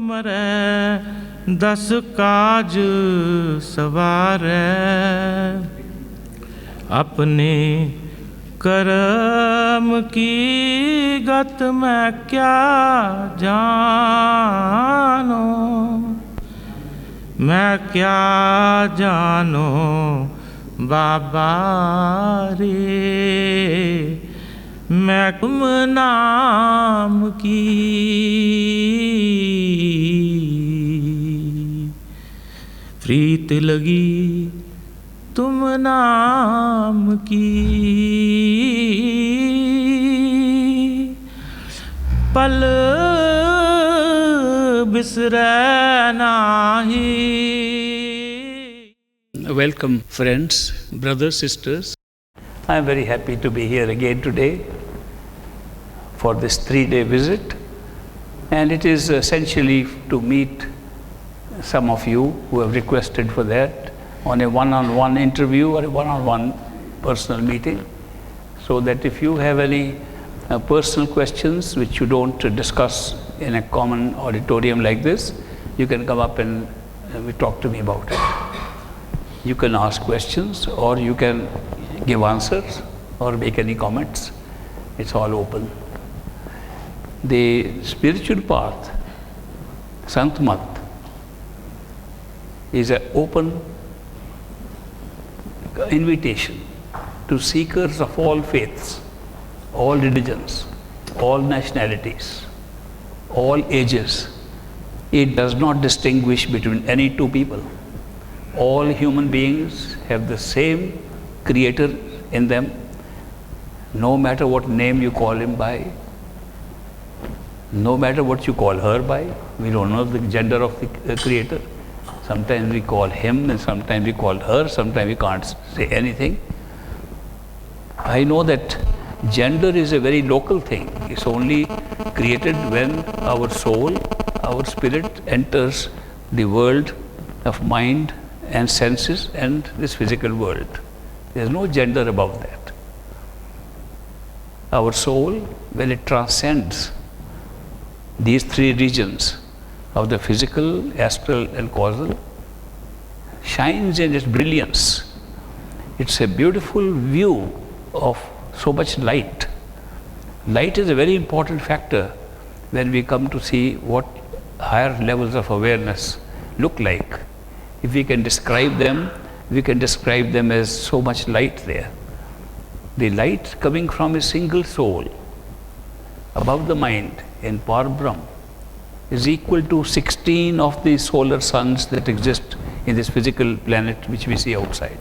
तुमरे दस काज सवारै अपने कर्म की गत मैं क्या जानो मैं क्या जानो बाबा रे मैं तुम नाम की प्रीत लगी तुम नाम की पल बिसरै नाही. Welcome friends, brothers, sisters. I am very happy to be here again today for this 3-day visit, and it is essentially to meet some of you who have requested for that on a one-on-one interview or a one-on-one personal meeting, so that if you have any personal questions which you don't discuss in a common auditorium like this, you can come up and talk to me about it. You can ask questions or you can give answers or make any comments. It's all open. The spiritual path, Sant Mat, is an open invitation to seekers of all faiths, all religions, all nationalities, all ages. It does not distinguish between any two people. All human beings have the same Creator in them, no matter what name you call him by, no matter what you call her by. We don't know the gender of the Creator. Sometimes we call him and sometimes we call her, sometimes we can't say anything. I know that gender is a very local thing. It's only created when our soul, our spirit enters the world of mind and senses and this physical world. There is no gender above that. Our soul, when it transcends these three regions of the physical, astral and causal, shines in its brilliance. It's a beautiful view of so much light. Light is a very important factor when we come to see what higher levels of awareness look like. If we can describe them, we can describe them as so much light there. The light coming from a single soul above the mind in Parbrahm is equal to 16 of the solar suns that exist in this physical planet which we see outside.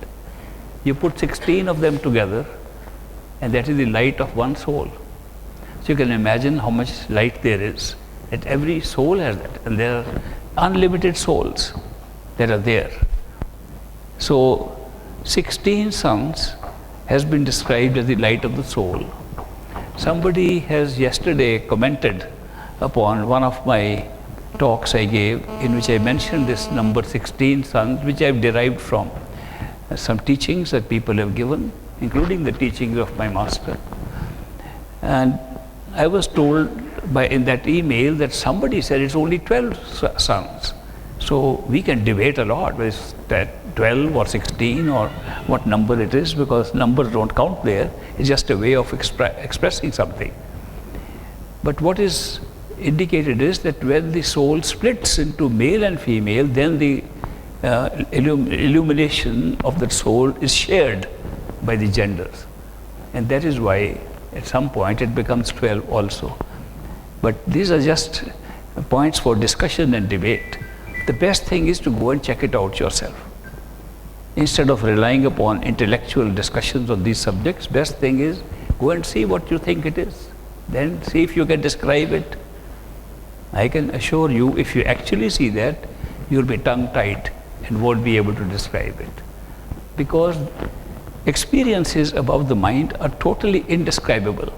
You put 16 of them together and that is the light of one soul. So you can imagine how much light there is. That every soul has that, and there are unlimited souls that are there. So 16 suns has been described as the light of the soul. Somebody has yesterday commented upon one of my talks I gave, in which I mentioned this number 16 suns, which I have derived from some teachings that people have given, including the teachings of my master. And I was told in that email that somebody said it's only 12 suns. So we can debate a lot whether it's 12 or 16 or what number it is, because numbers don't count there. It's just a way of expressing something. But what is indicated is that when the soul splits into male and female, then the illumination of that soul is shared by the genders. And that is why at some point it becomes 12 also. But these are just points for discussion and debate. The best thing is to go and check it out yourself. Instead of relying upon intellectual discussions on these subjects, best thing is go and see what you think it is. Then see if you can describe it. I can assure you, if you actually see that, you'll be tongue-tied and won't be able to describe it. Because experiences above the mind are totally indescribable.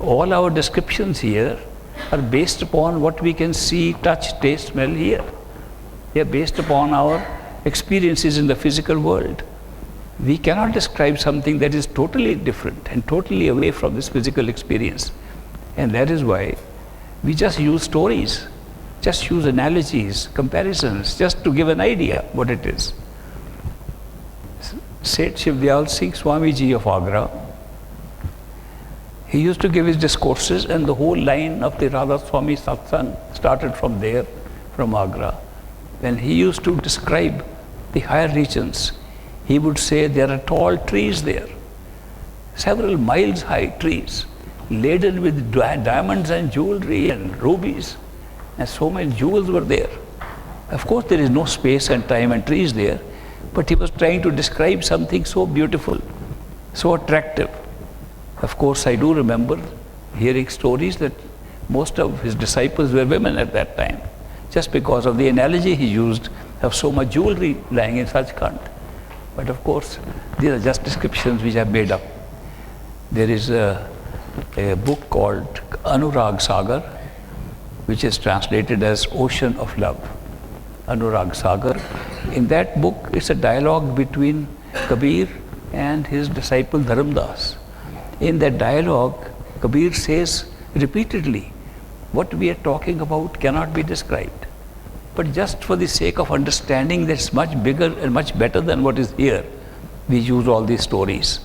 All our descriptions here are based upon what we can see, touch, taste, smell, hear. They are based upon our experiences in the physical world. We cannot describe something that is totally different and totally away from this physical experience. And that is why we just use stories just use analogies, comparisons, just to give an idea what it is. Said Shivdayal Singh Swamiji of Agra, he used to give his discourses, and the whole line of the Radha Swami Satsang started from there, from Agra. When he used to describe the higher regions, he would say there are tall trees there, several miles high trees, laden with diamonds and jewelry and rubies, and so many jewels were there. Of course, there is no space and time and trees there, but he was trying to describe something so beautiful, so attractive. Of course, I do remember hearing stories that most of his disciples were women at that time, just because of the analogy he used of so much jewelry lying in Sachkhand. But of course, these are just descriptions which are made up. There is a book called Anurag Sagar, which is translated as Ocean of Love. Anurag Sagar. In that book, it's a dialogue between Kabir and his disciple Dharamdas. In that dialogue, Kabir says repeatedly, what we are talking about cannot be described. But just for the sake of understanding that it's much bigger and much better than what is here, we use all these stories.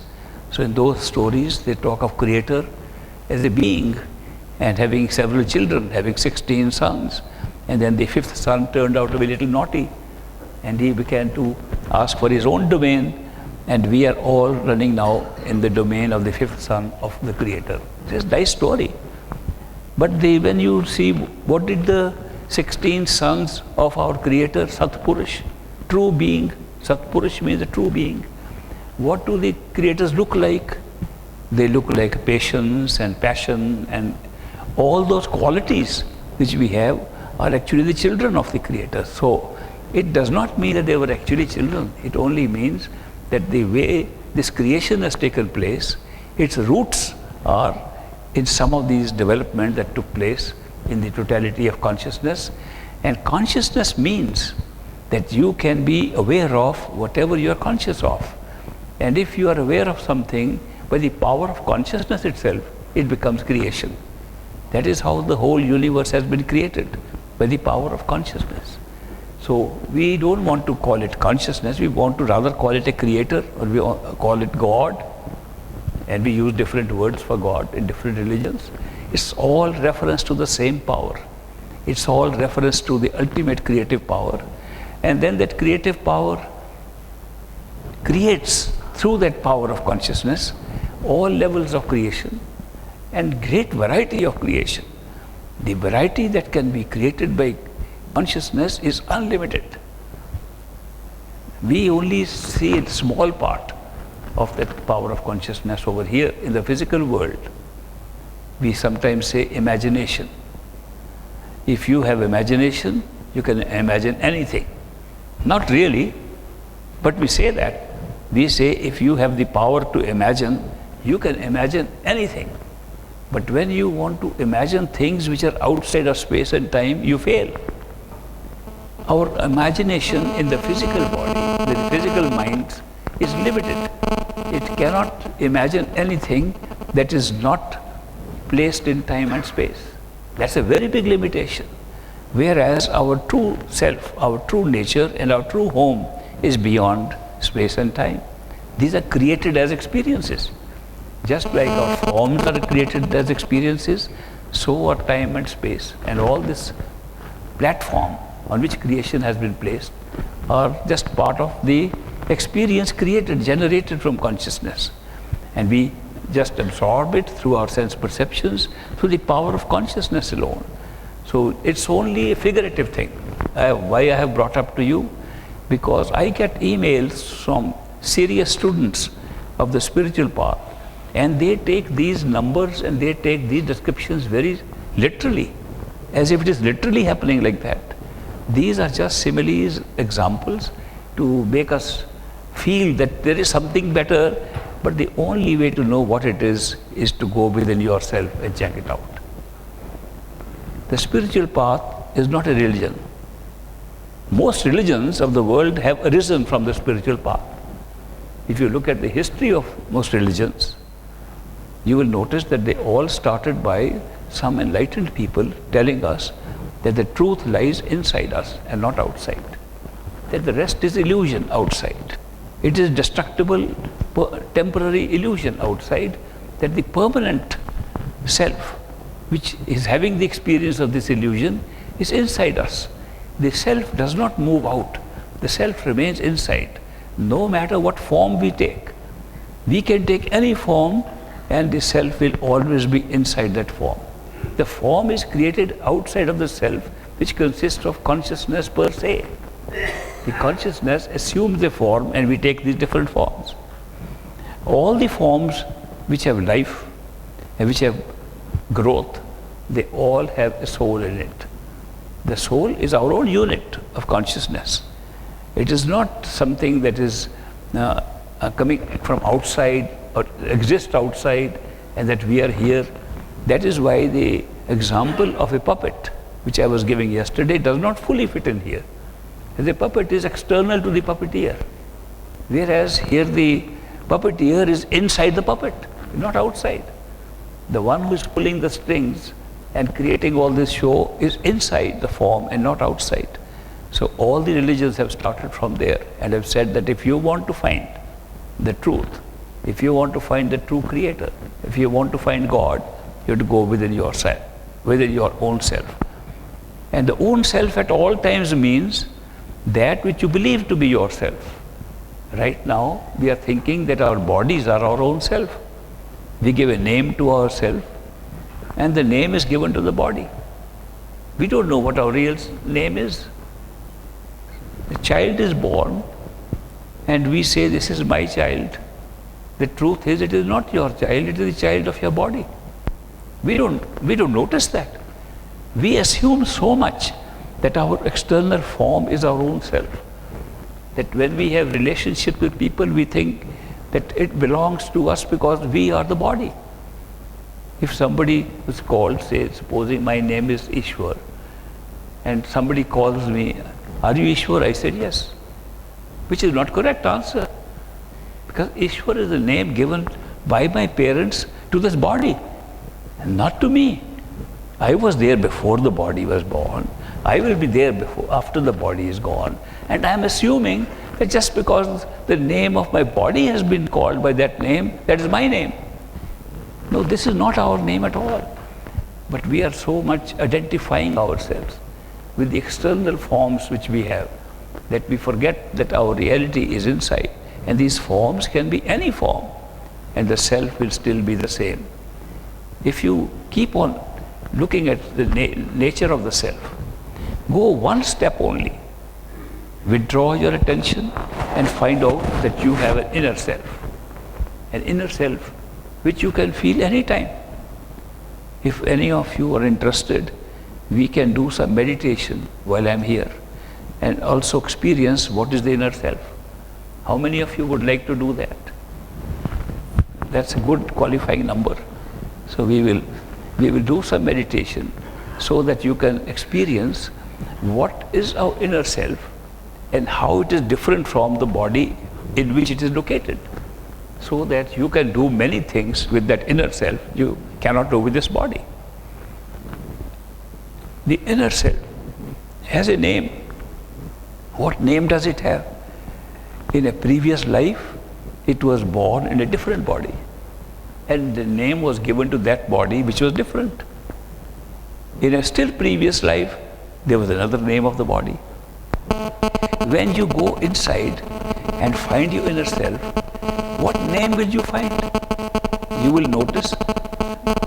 So in those stories, they talk of Creator as a being and having several children, having 16 sons. And then the fifth son turned out to be a little naughty, and he began to ask for his own domain, and we are all running now in the domain of the fifth son of the Creator. It's a nice story. But when you see what did the 16 sons of our Creator, Satpurush, true being, Satpurush means a true being, what do the creators look like? They look like patience and passion, and all those qualities which we have are actually the children of the Creator. So it does not mean that they were actually children. It only means that the way this creation has taken place, its roots are in some of these developments that took place in the totality of consciousness. And consciousness means that you can be aware of whatever you are conscious of. And if you are aware of something by the power of consciousness itself, it becomes creation. That is how the whole universe has been created, by the power of consciousness. So we don't want to call it consciousness, we want to rather call it a creator, or we call it God, and we use different words for God in different religions. It's all reference to the same power. It's all reference to the ultimate creative power. And then that creative power creates, through that power of consciousness, all levels of creation and great variety of creation. The variety that can be created by consciousness is unlimited. We only see a small part of that power of consciousness over here in the physical world. We sometimes say imagination. If you have imagination, you can imagine anything. Not really, but we say that. We say if you have the power to imagine, you can imagine anything. But when you want to imagine things which are outside of space and time, you fail. Our imagination in the physical body, the physical mind, is limited. It cannot imagine anything that is not placed in time and space. That's a very big limitation. Whereas our true self, our true nature, and our true home is beyond space and time. These are created as experiences. Just like our forms are created as experiences, so are time and space. And all this platform on which creation has been placed are just part of the experience created, generated from consciousness. And we just absorb it through our sense perceptions, through the power of consciousness alone. So it's only a figurative thing. Why I have brought up to you? Because I get emails from serious students of the spiritual path, and they take these numbers and they take these descriptions very literally, as if it is literally happening like that. These are just similes, examples, to make us feel that there is something better, but the only way to know what it is to go within yourself and check it out. The spiritual path is not a religion. Most religions of the world have arisen from the spiritual path. If you look at the history of most religions, you will notice that they all started by some enlightened people telling us that the truth lies inside us and not outside, that the rest is illusion outside. It is destructible, temporary illusion outside, that the permanent self, which is having the experience of this illusion, is inside us. The self does not move out. The self remains inside, no matter what form we take. We can take any form and the self will always be inside that form. The form is created outside of the self, which consists of consciousness per se. The consciousness assumes the form and we take these different forms. All the forms which have life and which have growth, they all have a soul in it. The soul is our own unit of consciousness. It is not something that is coming from outside or exists outside and that we are here. That is why the example of a puppet, which I was giving yesterday, does not fully fit in here. The puppet is external to the puppeteer, whereas here the puppeteer is inside the puppet, not outside. The one who is pulling the strings and creating all this show is inside the form and not outside. So all the religions have started from there and have said that if you want to find the truth, if you want to find the true creator, if you want to find God, you have to go within yourself, within your own self. And the own self at all times means that which you believe to be yourself. Right now, we are thinking that our bodies are our own self. We give a name to ourself, and the name is given to the body. We don't know what our real name is. The child is born, and we say, this is my child. The truth is, it is not your child, it is the child of your body. We don't notice that. We assume so much that our external form is our own self. That when we have relationship with people, we think that it belongs to us because we are the body. If somebody was called, say, supposing my name is Ishwar, and somebody calls me, are you Ishwar? I said yes, which is not correct answer. Because Ishwar is a name given by my parents to this body, and not to me. I was there before the body was born. I will be there after the body is gone. And I am assuming that just because the name of my body has been called by that name, that is my name. No, this is not our name at all. But we are so much identifying ourselves with the external forms which we have, that we forget that our reality is inside. And these forms can be any form, and the self will still be the same. If you keep on looking at the nature of the self, go one step only. Withdraw your attention and find out that you have an inner self which you can feel anytime. If any of you are interested, we can do some meditation while I'm here and also experience what is the inner self. How many of you would like to do that? That's a good qualifying number. So we will do some meditation so that you can experience what is our inner self and how it is different from the body in which it is located, so that you can do many things with that inner self you cannot do with this body. The inner self has a name. What name does it have? In a previous life, it was born in a different body, and the name was given to that body which was different. In a still previous life, there was another name of the body. When you go inside and find your inner self, what name will you find? You will notice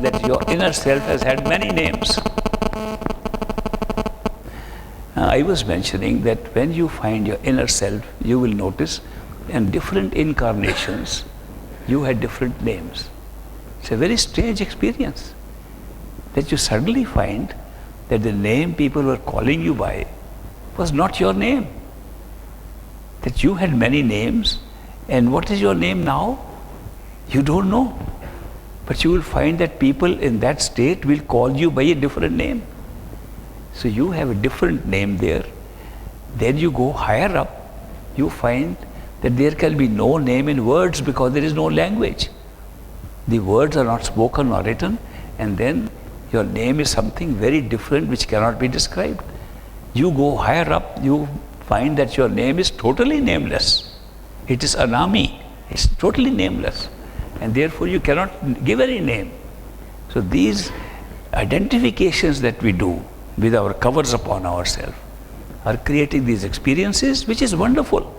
that your inner self has had many names. I was mentioning that when you find your inner self, you will notice in different incarnations, you had different names. It's a very strange experience that you suddenly find that the name people were calling you by was not your name. That you had many names, and what is your name now? You don't know. But you will find that people in that state will call you by a different name. So you have a different name there. Then you go higher up, you find that there can be no name in words because there is no language. The words are not spoken or written, and then Your name is something very different which cannot be described. You go higher up, you find that your name is totally nameless. It is Anami. It's totally nameless. And therefore you cannot give any name. So these identifications that we do with our covers upon ourselves are creating these experiences, which is wonderful.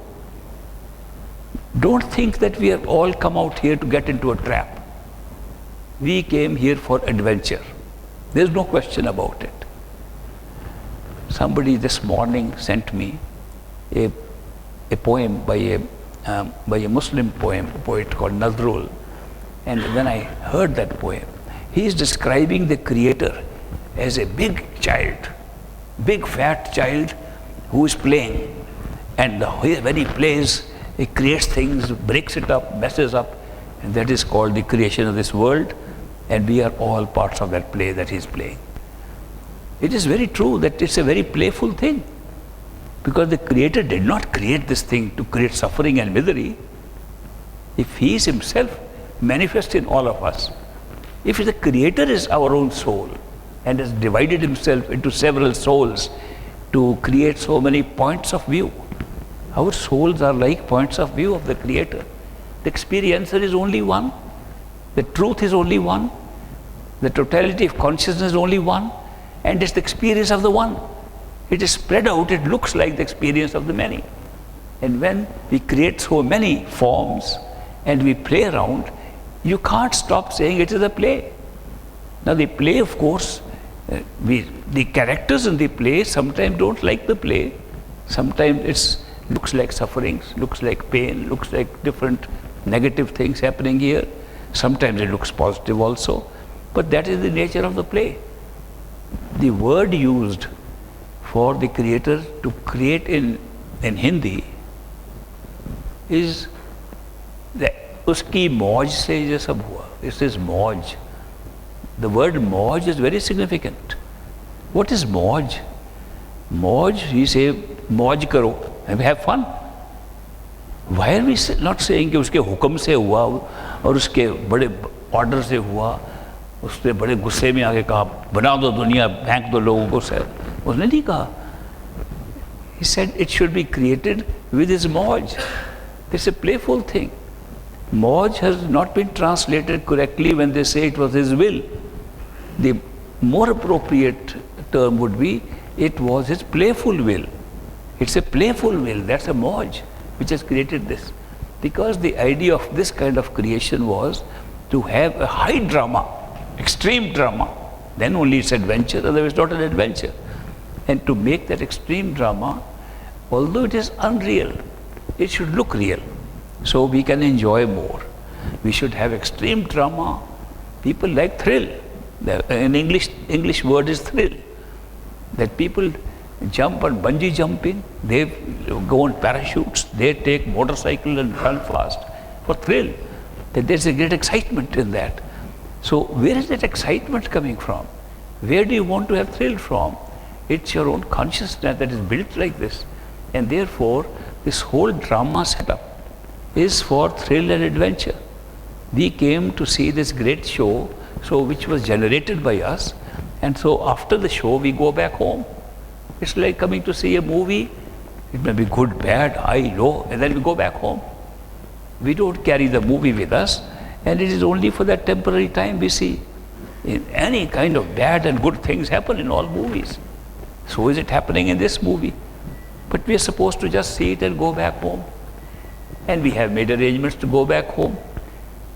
Don't think that we have all come out here to get into a trap. We came here for adventure. There's no question about it. Somebody this morning sent me a poem by a Muslim poet called nondual. And when I heard that poem, he is describing the Creator as a big child, big fat child who is playing. And when he plays, he creates things, breaks it up, messes up, and that is called the creation of this world. And we are all parts of that play that he is playing. It is very true that it's a very playful thing, because the Creator did not create this thing to create suffering and misery. If he is himself manifest in all of us, if the Creator is our own soul and has divided himself into several souls to create so many points of view, our souls are like points of view of the Creator. The experiencer is only one. The truth is only one. The totality of consciousness is only one. And it's the experience of the one. It is spread out. It looks like the experience of the many. And when we create so many forms and we play around, you can't stop saying it is a play. Now the play, of course, the characters in the play sometimes don't like the play. Sometimes it looks like sufferings, looks like pain, looks like different negative things happening here. Sometimes it looks positive also. But that is the nature of the play. The word used for the Creator to create in Hindi is that uski mauj se ye sab hua. It is mauj. The word mauj is very significant. What is mauj? Mauj, we say mauj karo, and have fun. Why are we not saying कि उसके हुक्म से हुआ और उसके बड़े order से हुआ, उसने बड़े गुस्से में आके कहा बना दो दुनिया, फेंक दो लोगों को से, उसने नहीं कहा. He said it should be created with his mauj. It's a playful thing. Mauj has not been translated correctly when they say it was his will. The more appropriate term would be it was his playful will. It's a playful will, that's a mauj which has created this. Because the idea of this kind of creation was to have a high drama, extreme drama, then only it's adventure, otherwise not an adventure. And to make that extreme drama, although it is unreal, it should look real, so we can enjoy more. We should have extreme drama. People like thrill. An English word is thrill. That people jump on bungee jumping, they go on parachutes, they take motorcycle and run fast for thrill. That there's a great excitement in that. So where is that excitement coming from? Where do you want to have thrill from? It's your own consciousness that is built like this. And therefore, this whole drama setup is for thrill and adventure. We came to see this great show, which was generated by us, and so after the show we go back home. It's like coming to see a movie. It may be good, bad, high, low, and then we go back home. We don't carry the movie with us, and it is only for that temporary time we see. In any kind of bad and good things happen in all movies. So is it happening in this movie. But we are supposed to just see it and go back home. And we have made arrangements to go back home.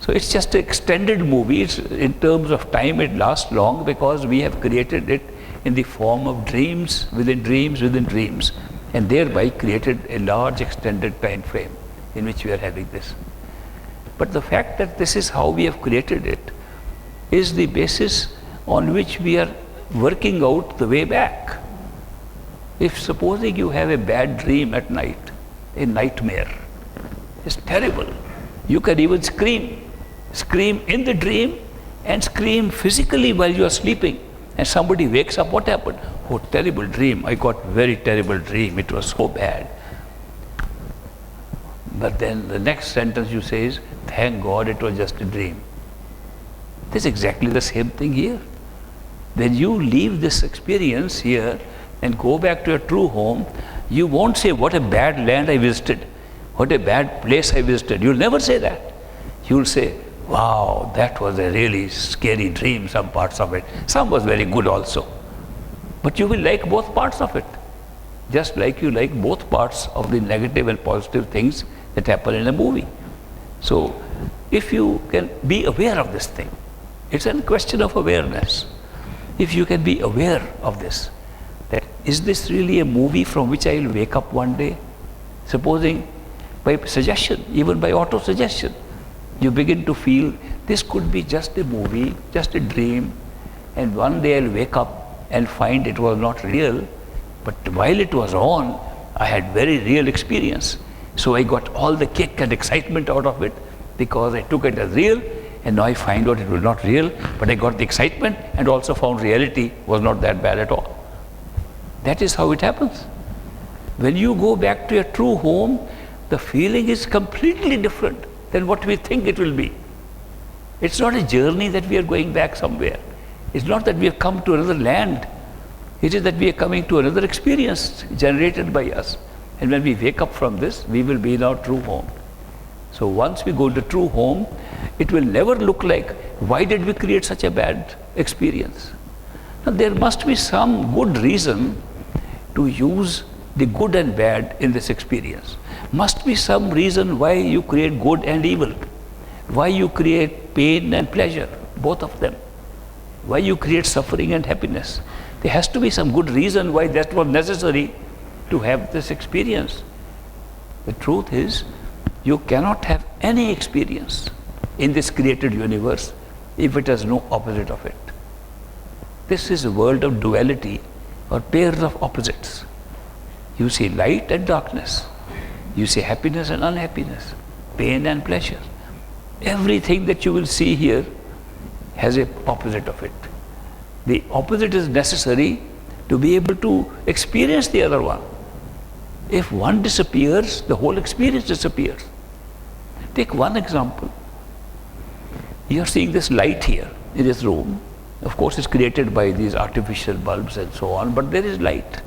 So it's just an extended movie. In terms of time, it lasts long because we have created it in the form of dreams within dreams within dreams, and thereby created a large extended time frame in which we are having this. But the fact that this is how we have created it is the basis on which we are working out the way back. If supposing you have a bad dream at night, a nightmare, it's terrible. You can even scream in the dream and scream physically while you are sleeping. And somebody wakes up, what happened? Oh, terrible dream. I got very terrible dream. It was so bad. But then the next sentence you say is, thank God it was just a dream. This is exactly the same thing here. When you leave this experience here and go back to your true home, you won't say, what a bad land I visited, what a bad place I visited. You'll never say that. You'll say, wow, that was a really scary dream, some parts of it. Some was very good also. But you will like both parts of it. Just like you like both parts of the negative and positive things that happen in a movie. So, if you can be aware of this thing, it's a question of awareness. If you can be aware of this, that is this really a movie from which I will wake up one day? Supposing by suggestion, even by auto-suggestion, you begin to feel this could be just a movie, just a dream, and one day I'll wake up and find it was not real, but while it was on, I had very real experience. So I got all the kick and excitement out of it because I took it as real, and now I find out it was not real, but I got the excitement and also found reality was not that bad at all. That is how it happens. When you go back to your true home, the feeling is completely different than what we think it will be. It's not a journey that we are going back somewhere. It's not that we have come to another land. It is that we are coming to another experience generated by us. And when we wake up from this, we will be in our true home. So once we go to true home, it will never look like, why did we create such a bad experience? Now, there must be some good reason to use the good and bad in this experience. Must be some reason why you create good and evil, why you create pain and pleasure, both of them, why you create suffering and happiness. There has to be some good reason why that was necessary to have this experience. The truth is, you cannot have any experience in this created universe if it has no opposite of it. This is a world of duality, or pairs of opposites. You see light and darkness. You see happiness and unhappiness, pain and pleasure. Everything that you will see here has an opposite of it. The opposite is necessary to be able to experience the other one. If one disappears, the whole experience disappears. Take one example. You are seeing this light here in this room. Of course, it's created by these artificial bulbs and so on, but there is light.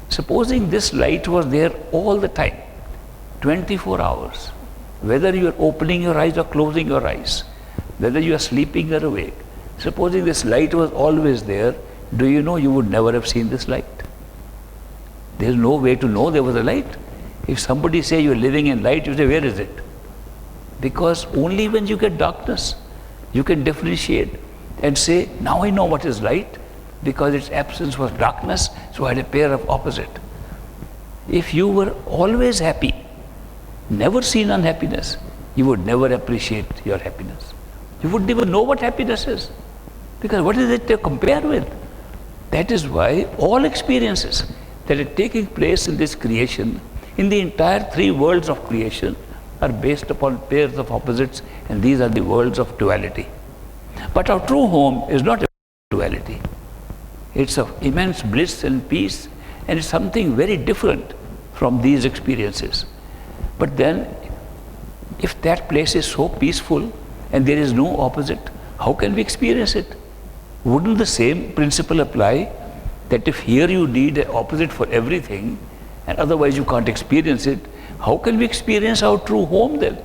Supposing this light was there all the time, 24 hours, whether you are opening your eyes or closing your eyes, whether you are sleeping or awake, supposing this light was always there, do you know you would never have seen this light? There is no way to know there was a light. If somebody say you are living in light, you say, where is it? Because only when you get darkness, you can differentiate and say, now I know what is light, because its absence was darkness, so I had a pair of opposite. If you were always happy, never seen unhappiness, you would never appreciate your happiness. You wouldn't even know what happiness is, because what is it to compare with? That is why all experiences that are taking place in this creation, in the entire three worlds of creation, are based upon pairs of opposites, and these are the worlds of duality. But our true home is not a duality. It's of immense bliss and peace, and it's something very different from these experiences. But then, if that place is so peaceful and there is no opposite, how can we experience it? Wouldn't the same principle apply, that if here you need an opposite for everything and otherwise you can't experience it, how can we experience our true home then?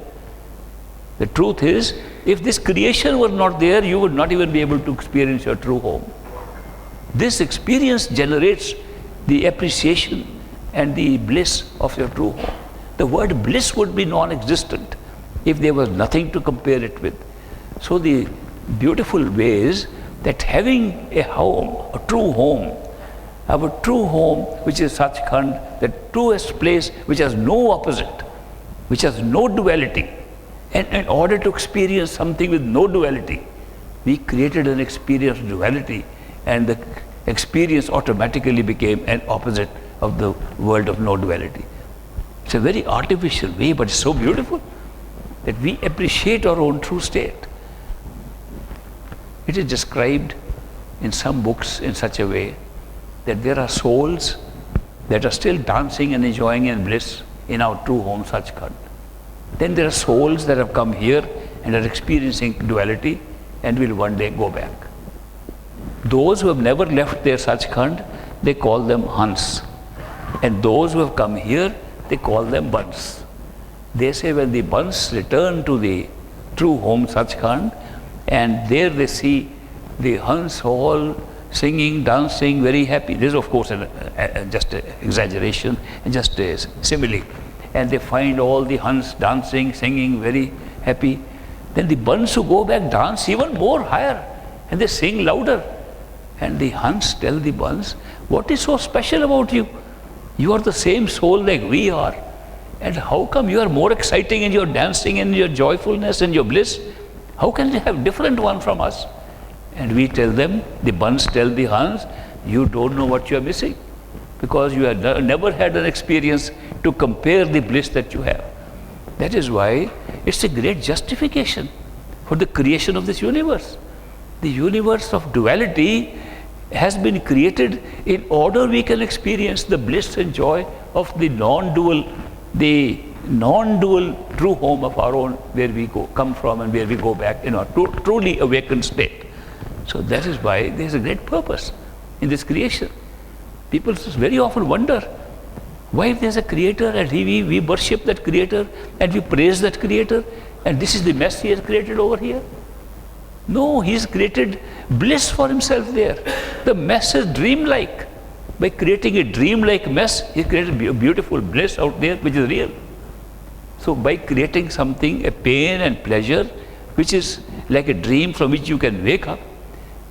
The truth is, if this creation were not there, you would not even be able to experience your true home. This experience generates the appreciation and the bliss of your true home. The word bliss would be non-existent if there was nothing to compare it with. So the beautiful way is that having a home, a true home, our true home, which is Satsangi, the truest place which has no opposite, which has no duality. And in order to experience something with no duality, we created an experience of duality, and the experience automatically became an opposite of the world of no duality. It's a very artificial way, but it's so beautiful that we appreciate our own true state. It is described in some books in such a way that there are souls that are still dancing and enjoying in bliss in our true home, Satsangi. Then there are souls that have come here and are experiencing duality and will one day go back. Those who have never left their Sachkhand, they call them Hans. And those who have come here, they call them Bans. They say when the Bans return to the true home Sachkhand, and there they see the Hans all singing, dancing, very happy. This is of course just an exaggeration, just a simile. And they find all the Hans dancing, singing, very happy. Then the Bans who go back dance even more higher, and they sing louder. And the Hans tell the Bans, what is so special about you? You are the same soul like we are. And how come you are more exciting in your dancing and your joyfulness and your bliss? How can you have different one from us? And we tell them, the Bans tell the Hans, you don't know what you are missing, because you have never had an experience to compare the bliss that you have. That is why it's a great justification for the creation of this universe. The universe of duality has been created in order we can experience the bliss and joy of the non-dual true home of our own, where we come from and where we go back in our truly awakened state. So that is why there is a great purpose in this creation. People very often wonder, why if there is a creator and we worship that creator and we praise that creator, and this is the mess he has created over here? No, he has created bliss for himself there. The mess is dreamlike. By creating a dreamlike mess, he created a beautiful bliss out there which is real. So by creating something, a pain and pleasure, which is like a dream from which you can wake up,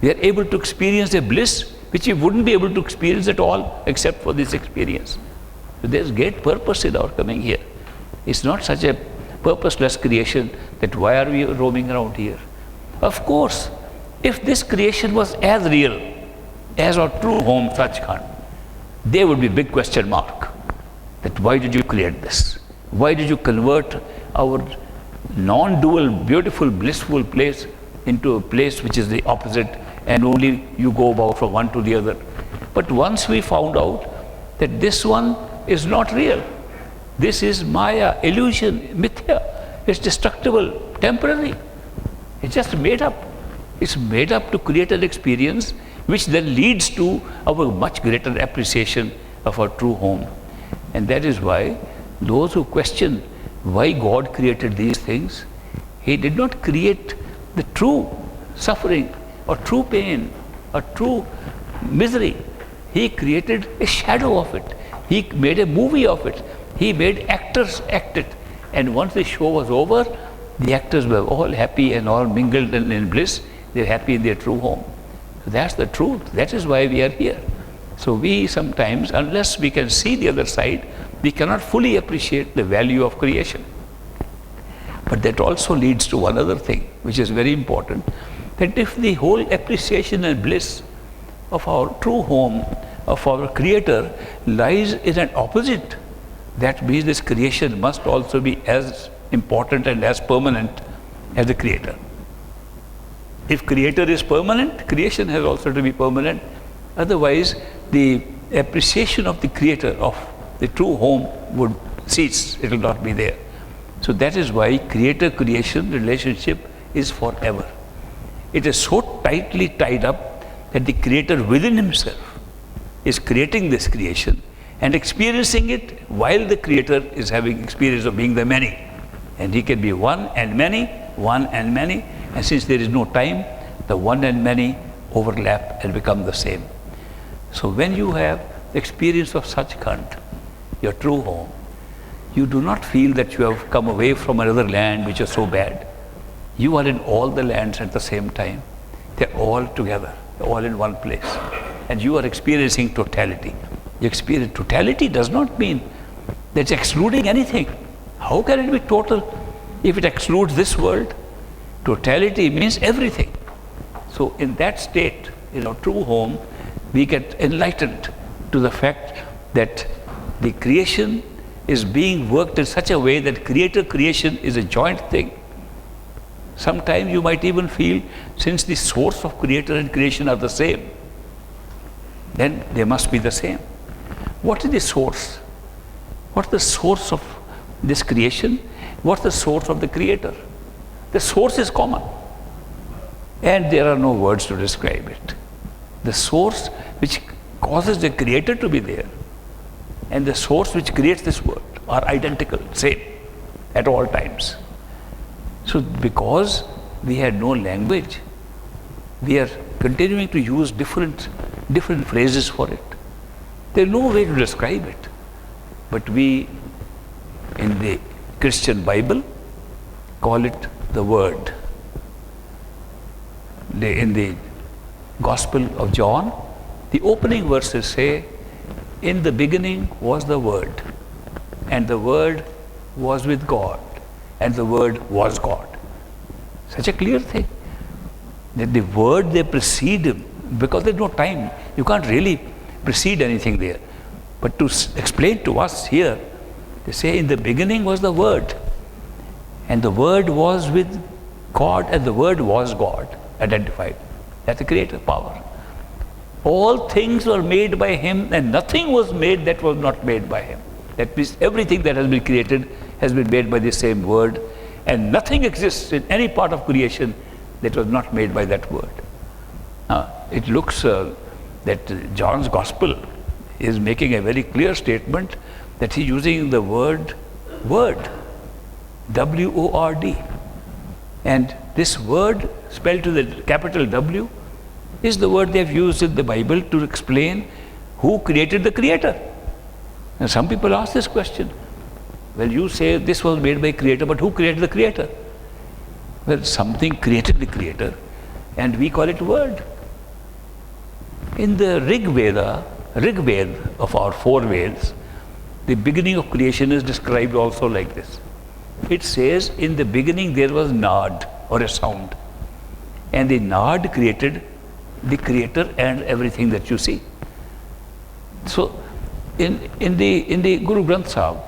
we are able to experience a bliss which we wouldn't be able to experience at all except for this experience. So there is great purpose in our coming here. It's not such a purposeless creation that why are we roaming around here? Of course, if this creation was as real as our true home Sachkhand, there would be a big question mark that why did you create this? Why did you convert our non-dual, beautiful, blissful place into a place which is the opposite, and only you go about from one to the other? But once we found out that this one is not real, this is Maya, illusion, mithya, it's destructible, temporary, it's just made up. It's made up to create an experience which then leads to our much greater appreciation of our true home. And that is why those who question why God created these things, He did not create the true suffering or true pain or true misery. He created a shadow of it. He made a movie of it. He made actors act it. And once the show was over, the actors were all happy and all mingled in bliss. They're happy in their true home. So that's the truth. That is why we are here. So we sometimes, unless we can see the other side, we cannot fully appreciate the value of creation. But that also leads to one other thing, which is very important, that if the whole appreciation and bliss of our true home, of our Creator, lies in an opposite, that means this creation must also be as important and as permanent as the Creator. If Creator is permanent, creation has also to be permanent. Otherwise, the appreciation of the Creator, of the true home, would cease. It will not be there. So that is why Creator-creation relationship is forever. It is so tightly tied up that the Creator within Himself is creating this creation and experiencing it while the Creator is having experience of being the many. And He can be one and many, and since there is no time, the one and many overlap and become the same. So when you have the experience of Sachkhand, your true home, you do not feel that you have come away from another land which is so bad. You are in all the lands at the same time. They're all together, all in one place. And you are experiencing totality. You experience totality does not mean that it's excluding anything. How can it be total if it excludes this world? Totality means everything. So in that state, in our true home, we get enlightened to the fact that the creation is being worked in such a way that Creator-creation is a joint thing. Sometimes you might even feel, since the source of Creator and creation are the same, then they must be the same. What is the source? What's the source of this creation? What's the source of the Creator? The source is common, and there are no words to describe it. The source which causes the creator to be there and the source which creates this world are identical, same at all times. So because we had no language, we are continuing to use different phrases for it. There is no way to describe it. But we, in the Christian Bible, call it the Word. In the Gospel of John, the opening verses say, in the beginning was the Word, and the Word was with God, and the Word was God. Such a clear thing. That the Word, they precede Him, because there's no time. You can't really precede anything there. But to explain to us here, they say, in the beginning was the Word, and the Word was with God, and the Word was God, identified. That's the creator power. All things were made by Him, and nothing was made that was not made by Him. That means everything that has been created has been made by the same Word, and nothing exists in any part of creation that was not made by that Word. It looks that John's Gospel is making a very clear statement that he's using the word, W-O-R-D. And this word, spelled to the capital W, is the word they have used in the Bible to explain who created the creator. And some people ask this question. Well, you say this was made by creator, but who created the creator? Well, something created the creator, and we call it word. In the Rig Veda of our 4 Vedas, the beginning of creation is described also like this. It says, in the beginning there was Nad, or a sound, and the Nad created the creator and everything that you see. So in the Guru Granth Sahib,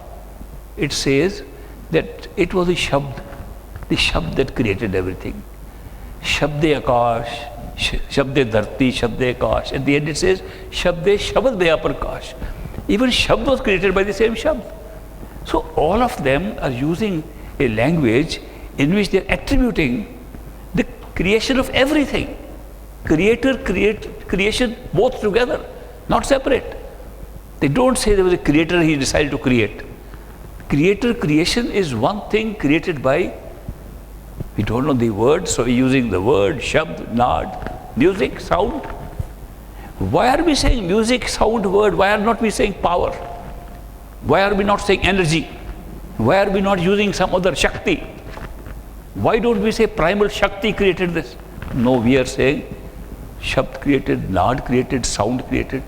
it says that it was the Shabd that created everything. Shabde Akash, Shabde Dharti, Shabde Akash. At the end it says, Shabde Shabad Bhaya Prakash. Even Shabd was created by the same Shabd. So all of them are using a language in which they are attributing the creation of everything. Creator, creation, both together, not separate. They don't say there was a creator, he decided to create. Creator, creation is one thing created by, we don't know the word, so we're using the word, Shabd, Nad, music, sound. Why are we saying music, sound, word? Why are not we saying power? Why are we not saying energy? Why are we not using some other Shakti? Why don't we say primal Shakti created this? No, we are saying Shabd created, Nad created, sound created.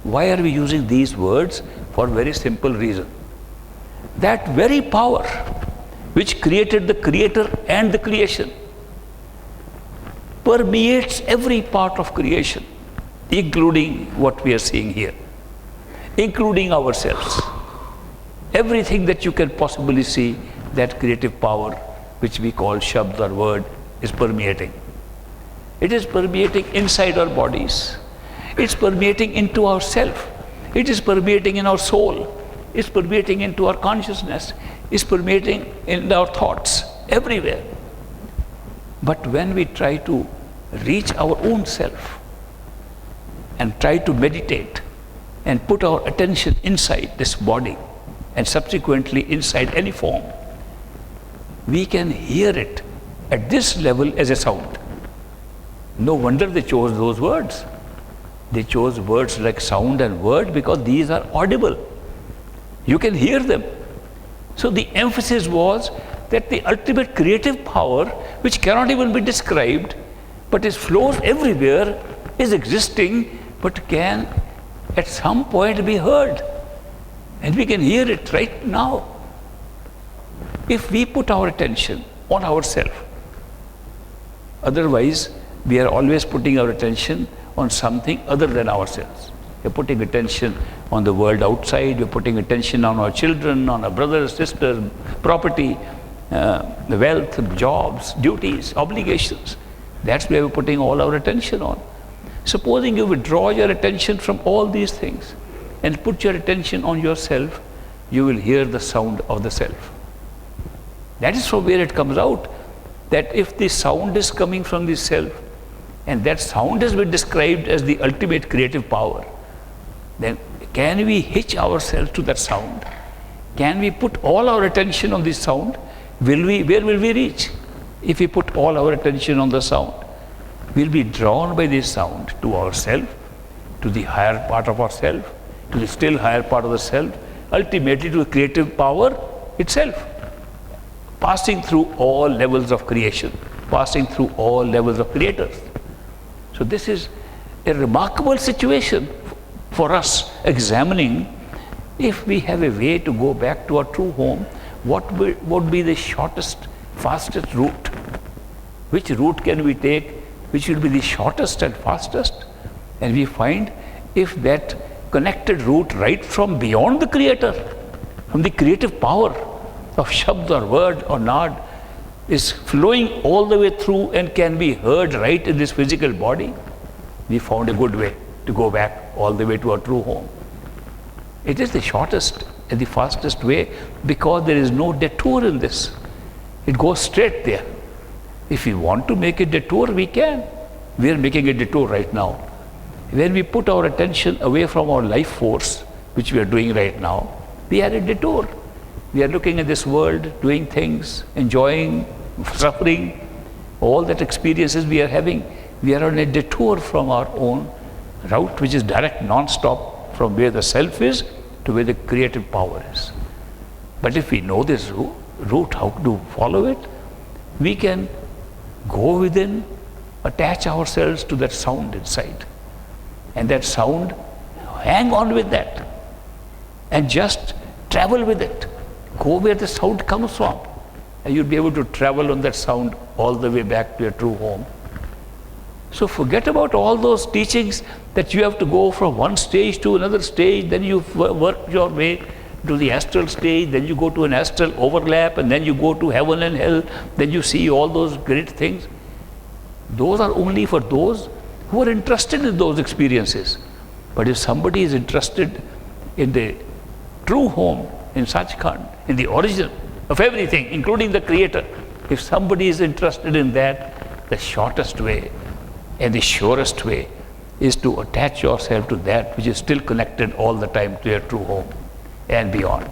Why are we using these words? For a very simple reason. That very power which created the creator and the creation permeates every part of creation, including what we are seeing here, including ourselves. Everything that you can possibly see, that creative power which we call Shabd or word is permeating. It is permeating inside our bodies. It's permeating into our self. It is permeating in our soul. It's permeating into our consciousness. It's permeating in our thoughts, everywhere. But when we try to reach our own self and try to meditate and put our attention inside this body and subsequently inside any form, we can hear it at this level as a sound. No wonder they chose those words. They chose words like sound and word because these are audible. You can hear them. So the emphasis was that the ultimate creative power, which cannot even be described, but it flows everywhere, is existing, but can at some point be heard. And we can hear it right now. If we put our attention on ourselves, otherwise we are always putting our attention on something other than ourselves. We're putting attention on the world outside, we're putting attention on our children, on our brothers, sisters, property, the wealth, jobs, duties, obligations. That's where we're putting all our attention on. Supposing you withdraw your attention from all these things and put your attention on yourself, you will hear the sound of the self. That is from where it comes out, that if the sound is coming from the self, and that sound has been described as the ultimate creative power, then can we hitch ourselves to that sound? Can we put all our attention on this sound? Where will we reach? If we put all our attention on the sound, we'll be drawn by this sound to ourself, to the higher part of ourself, to the still higher part of the self, ultimately to the creative power itself, passing through all levels of creation, passing through all levels of creators. So this is a remarkable situation for us examining. If we have a way to go back to our true home, what would be the shortest, fastest route? Which route can we take, which will be the shortest and fastest? And we find if that connected route right from beyond the creator, from the creative power of shabd or word or nod, is flowing all the way through and can be heard right in this physical body, we found a good way to go back all the way to our true home. It is the shortest and the fastest way because there is no detour in this. It goes straight there. If we want to make a detour, we can. We are making a detour right now. When we put our attention away from our life force, which we are doing right now, we are a detour. We are looking at this world, doing things, enjoying, suffering, all that experiences we are having. We are on a detour from our own route, which is direct, non-stop, from where the self is to where the creative power is. But if we know this route, how to follow it, we can go within, attach ourselves to that sound inside. And that sound, hang on with that and just travel with it. Go where the sound comes from, and you'll be able to travel on that sound all the way back to your true home. So forget about all those teachings that you have to go from one stage to another stage, then you work your way to the astral stage, then you go to an astral overlap, and then you go to heaven and hell, then you see all those great things. Those are only for those who are interested in those experiences. But if somebody is interested in the true home, in Sachkhand, in the origin of everything, including the Creator, if somebody is interested in that, the shortest way and the surest way is to attach yourself to that which is still connected all the time to your true home and beyond.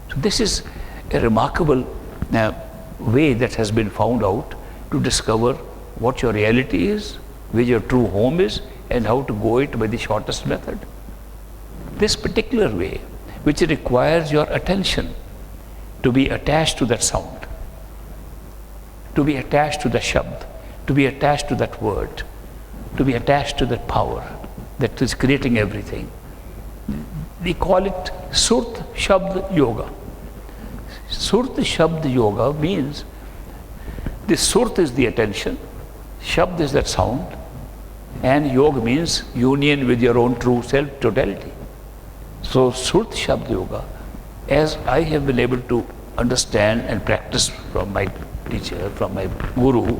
So this is a remarkable way that has been found out to discover what your reality is, where your true home is, and how to go it by the shortest method. This particular way, which requires your attention to be attached to that sound, to be attached to the shabd, to be attached to that word, to be attached to that power that is creating everything. We call it Surat Shabd Yoga. Surat Shabd Yoga means the Surat is the attention, Shabd is that sound, and Yoga means union with your own true self, totality. So Surat Shabd Yoga, as I have been able to understand and practice from my teacher, from my guru,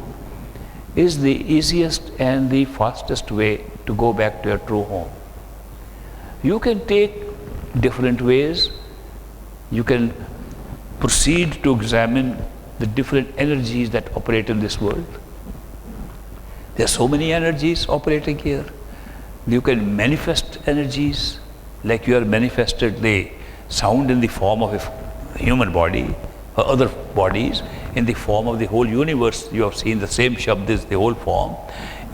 is the easiest and the fastest way to go back to your true home. You can take different ways. You can proceed to examine the different energies that operate in this world. There are so many energies operating here. You can manifest energies like you are manifested the sound in the form of a human body or other bodies in the form of the whole universe. You have seen the same Shabd is the whole form.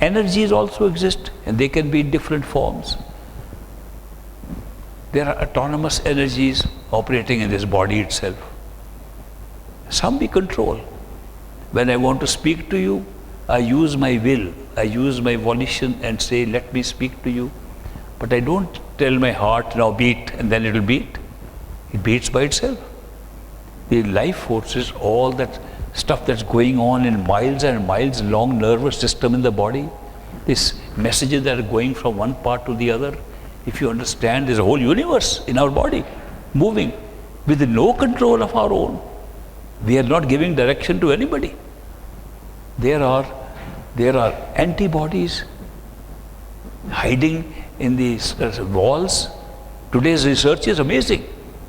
Energies also exist and they can be in different forms. There are autonomous energies operating in this body itself. Some we control. When I want to speak to you, I use my will, I use my volition and say, let me speak to you. But I don't tell my heart, now beat, and then it will beat. It beats by itself. The life forces, all that stuff that's going on in miles and miles long nervous system in the body, these messages that are going from one part to the other, if you understand, there's a whole universe in our body moving with no control of our own. We are not giving direction to anybody. There are antibodies hiding in these walls. Today's research is amazing.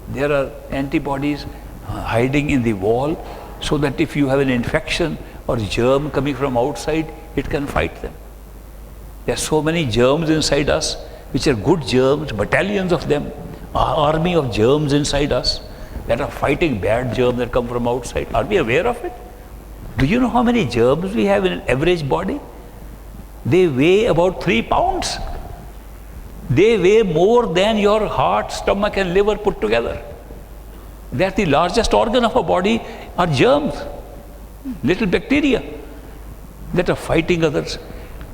There are antibodies hiding in the wall so that if you have an infection or germ coming from outside, it can fight them. There are so many germs inside us, which are good germs, battalions of them, an army of germs inside us that are fighting bad germs that come from outside. Are we aware of it? Do you know how many germs we have in an average body? They weigh about 3 pounds. They weigh more than your heart, stomach and liver put together. That's the largest organ of our body are germs, little bacteria that are fighting others.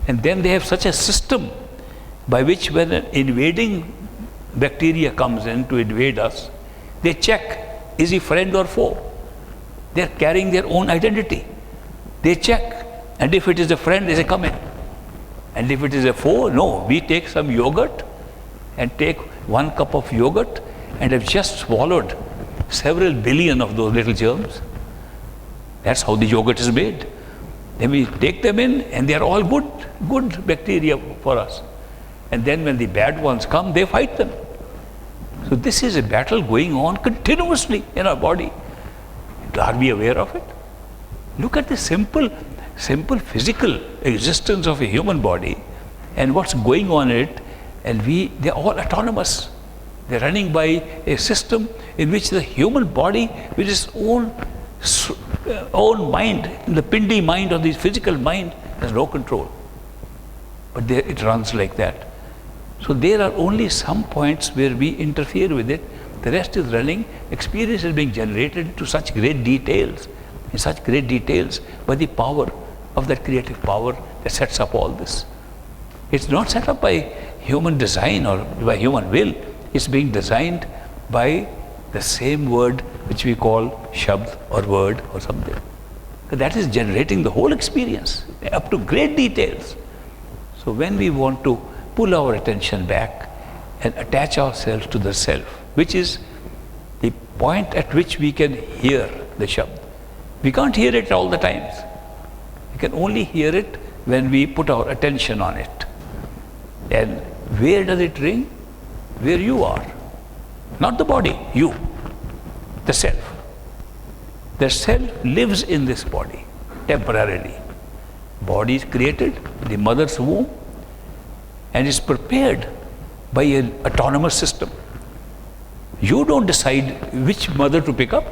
And then they have such a system by which when an invading bacteria comes in to invade us, they check, is he friend or foe? They are carrying their own identity. They check, and if it is a friend, they say, come in. And if it is a foe, no, we take some yogurt and take 1 cup of yogurt and have just swallowed several billion of those little germs. That's how the yogurt is made. Then we take them in and they are all good bacteria for us. And then when the bad ones come, they fight them. So this is a battle going on continuously in our body. Are we aware of it? Look at the simple physical existence of a human body and what's going on in it, and they're all autonomous. They're running by a system in which the human body, with its own mind, the pindi mind or the physical mind, has no control. But it runs like that. So there are only some points where we interfere with it. The rest is running. Experience is being generated to such great details, in such great details, by the power of that creative power that sets up all this. It's not set up by human design or by human will. It's being designed by the same word which we call Shabd or word or something. That is generating the whole experience up to great details. So when we want to pull our attention back and attach ourselves to the self, which is the point at which we can hear the Shabd. We can't hear it all the times. We can only hear it when we put our attention on it. And where does it ring? Where you are. Not the body, you. The self. The self lives in this body temporarily. Body is created in the mother's womb and is prepared by an autonomous system. You don't decide which mother to pick up.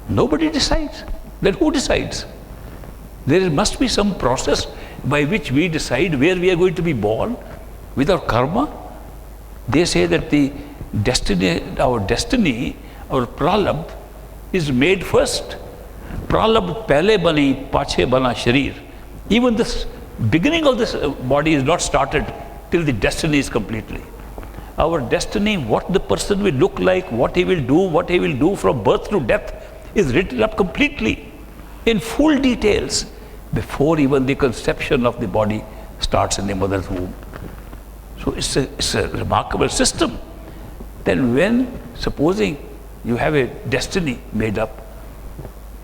Nobody decides. Then who decides? There must be some process by which we decide where we are going to be born with our karma. They say that the destiny, our pralabdha is made first. Pralabdha pehle bani, pache bana sharir. Even this beginning of this body is not started till the destiny is completely. Our destiny, what the person will look like, what he will do from birth to death, is written up completely in full details before even the conception of the body starts in the mother's womb. So it's a remarkable system. Then when, supposing you have a destiny made up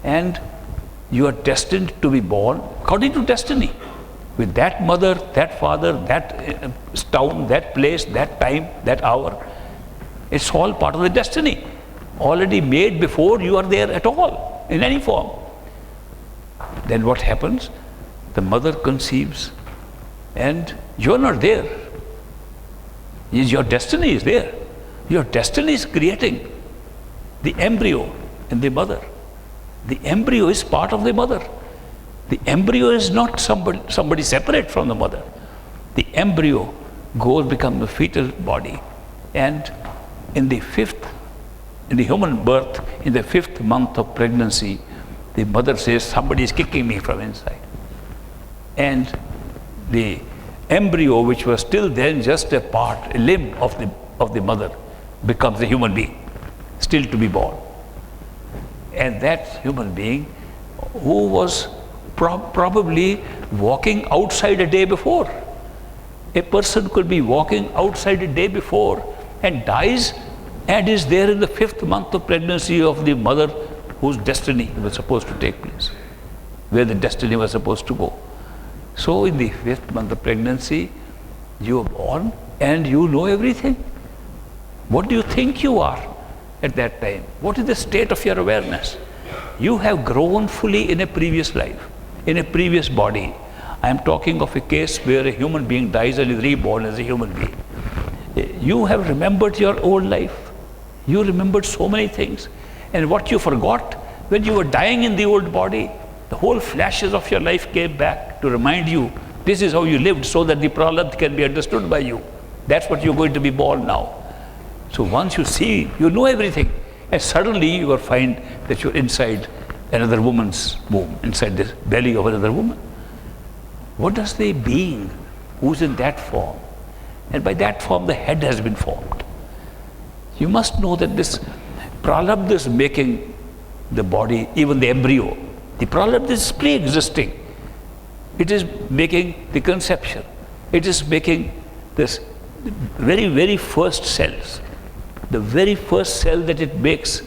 and you are destined to be born according to destiny, with that mother, that father, that town, that place, that time, that hour, it's all part of the destiny, already made before you are there at all, in any form. Then what happens? The mother conceives and you're not there. Your destiny is there. Your destiny is creating the embryo in the mother. The embryo is part of the mother. The embryo is not somebody separate from the mother. The embryo becomes a fetal body, and in the human birth, in the 5th month of pregnancy, the mother says, somebody is kicking me from inside. And the embryo, which was till then just a limb of the mother, becomes a human being, still to be born. And that human being, who was probably walking outside a day before. A person could be walking outside a day before and dies and is there in the 5th month of pregnancy of the mother whose destiny was supposed to take place, where the destiny was supposed to go. So in the 5th month of pregnancy, you are born and you know everything. What do you think you are at that time? What is the state of your awareness? You have grown fully in a previous life, in a previous body. I am talking of a case where a human being dies and is reborn as a human being. You have remembered your old life. You remembered so many things. And what you forgot when you were dying in the old body, the whole flashes of your life came back to remind you this is how you lived, so that the pralabdha can be understood by you. That's what you're going to be born now. So once you see, you know everything, and suddenly you will find that you're inside another woman's womb, inside the belly of another woman. What does the being who's in that form? And by that form the head has been formed. You must know that this pralabdha is making the body, even the embryo. The pralabdha is pre-existing. It is making the conception. It is making this very, very first cells. The very first cell that it makes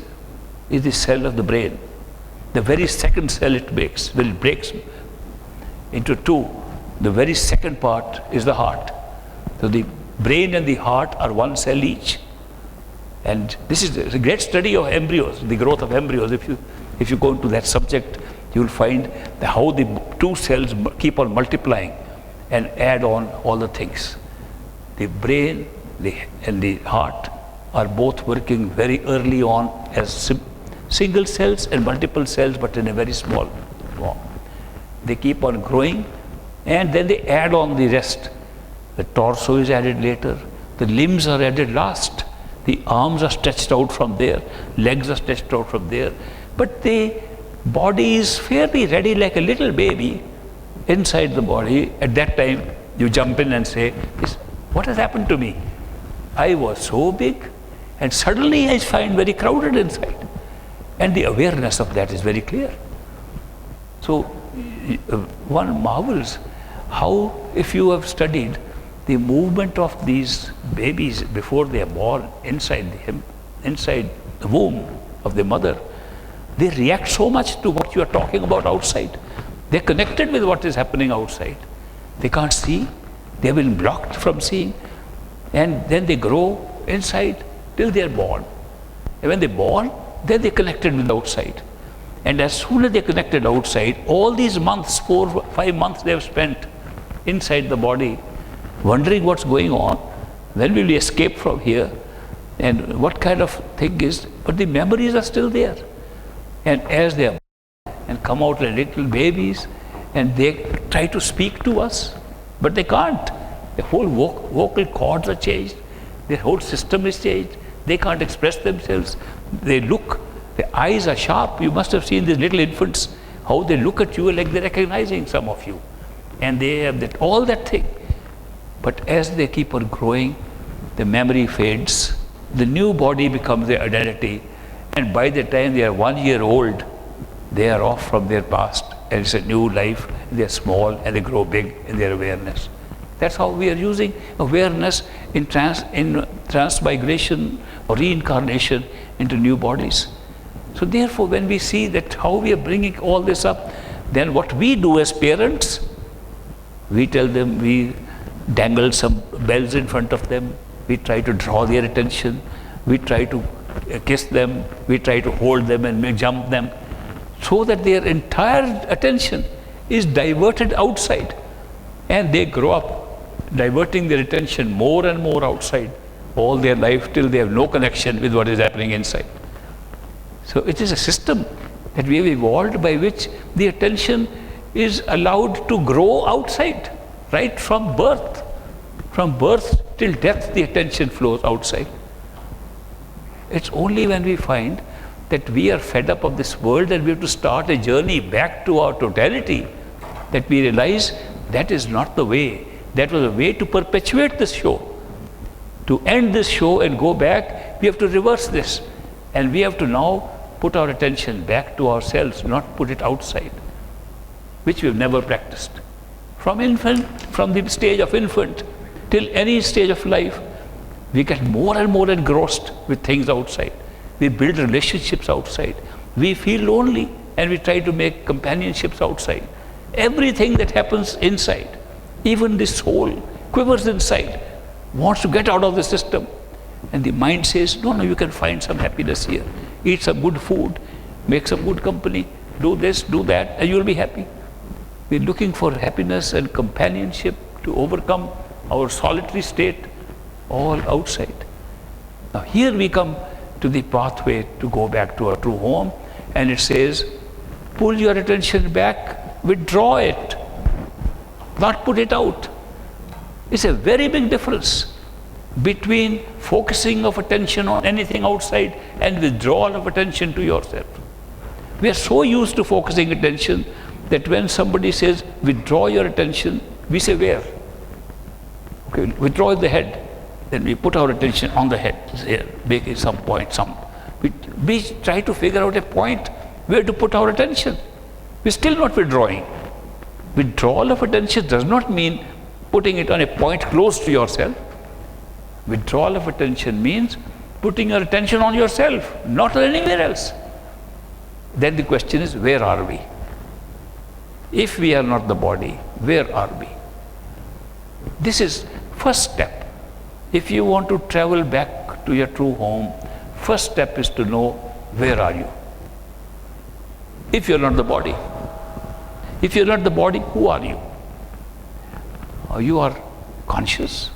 is the cell of the brain. The very second cell it makes, when it breaks into two, the very second part is the heart. So the brain and the heart are one cell each. And this is a great study of embryos, the growth of embryos. If you go into that subject, you will find how the two cells keep on multiplying and add on all the things. The brain and the heart are both working very early on as single cells and multiple cells, but in a very small form. They keep on growing, and then they add on the rest. The torso is added later, the limbs are added last, the arms are stretched out from there, legs are stretched out from there, but the body is fairly ready, like a little baby inside the body. At that time you jump in and say, what has happened to me? I was so big and suddenly I find very crowded inside. And the awareness of that is very clear. So one marvels how, if you have studied the movement of these babies before they are born inside the womb of the mother, they react so much to what you are talking about outside. They're connected with what is happening outside. They can't see. They have been blocked from seeing. And then they grow inside till they are born. And when they're born, then they're connected with the outside. And as soon as they're connected outside, all these months, 4, 5 months they have spent inside the body, wondering what's going on. When will we escape from here? And what kind of thing is, but the memories are still there. And as they are and come out like little babies, and they try to speak to us, but they can't. The whole vocal cords are changed. Their whole system is changed. They can't express themselves. They look, their eyes are sharp. You must have seen these little infants, how they look at you like they're recognizing some of you. And they have that, all that thing. But as they keep on growing, the memory fades. The new body becomes their identity. And by the time they are 1 year old, they are off from their past. And it's a new life. They are small and they grow big in their awareness. That's how we are using awareness in transmigration or reincarnation into new bodies. So therefore, when we see that how we are bringing all this up, then what we do as parents, we tell them, we dangle some bells in front of them, we try to draw their attention, we try to kiss them, we try to hold them and jump them, so that their entire attention is diverted outside, and they grow up diverting their attention more and more outside all their life till they have no connection with what is happening inside. So it is a system that we have evolved by which the attention is allowed to grow outside, right from birth. From birth till death, the attention flows outside. It's only when we find that we are fed up of this world and we have to start a journey back to our totality that we realize that is not the way. That was a way to perpetuate this show. To end this show and go back, we have to reverse this. And we have to now put our attention back to ourselves, not put it outside, which we have never practiced. From the stage of infant till any stage of life, we get more and more engrossed with things outside. We build relationships outside. We feel lonely and we try to make companionships outside. Everything that happens inside, even the soul quivers inside, wants to get out of the system. And the mind says, no, you can find some happiness here. Eat some good food, make some good company, do this, do that, and you will be happy. We're looking for happiness and companionship to overcome our solitary state, all outside. Now here we come to the pathway to go back to our true home, and it says, pull your attention back, withdraw it, not put it out. It's a very big difference between focusing of attention on anything outside and withdrawal of attention to yourself. We are so used to focusing attention that when somebody says, withdraw your attention, we say, where? Okay, withdraw the head. Then we put our attention on the head. Here, make some point, we try to figure out a point where to put our attention. We're still not withdrawing. Withdrawal of attention does not mean putting it on a point close to yourself. Withdrawal of attention means putting your attention on yourself, not on anywhere else. Then the question is, where are we? If we are not the body, where are we? This is first step. If you want to travel back to your true home, first step is to know, where are you? If you're not the body. If you're not the body, who are you? You are conscious.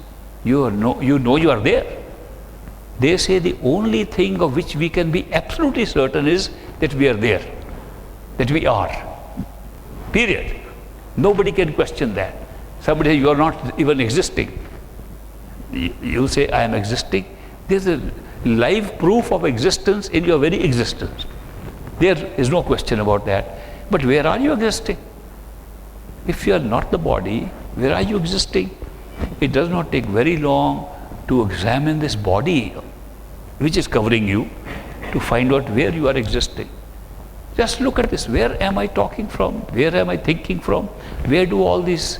You know you are there. They say the only thing of which we can be absolutely certain is that we are there, that we are. Period. Nobody can question that. Somebody says, you are not even existing. You say, I am existing. There's a live proof of existence in your very existence. There is no question about that. But where are you existing? If you are not the body, where are you existing? It does not take very long to examine this body which is covering you to find out where you are existing. Just look at this. Where am I talking from? Where am I thinking from? Where do all these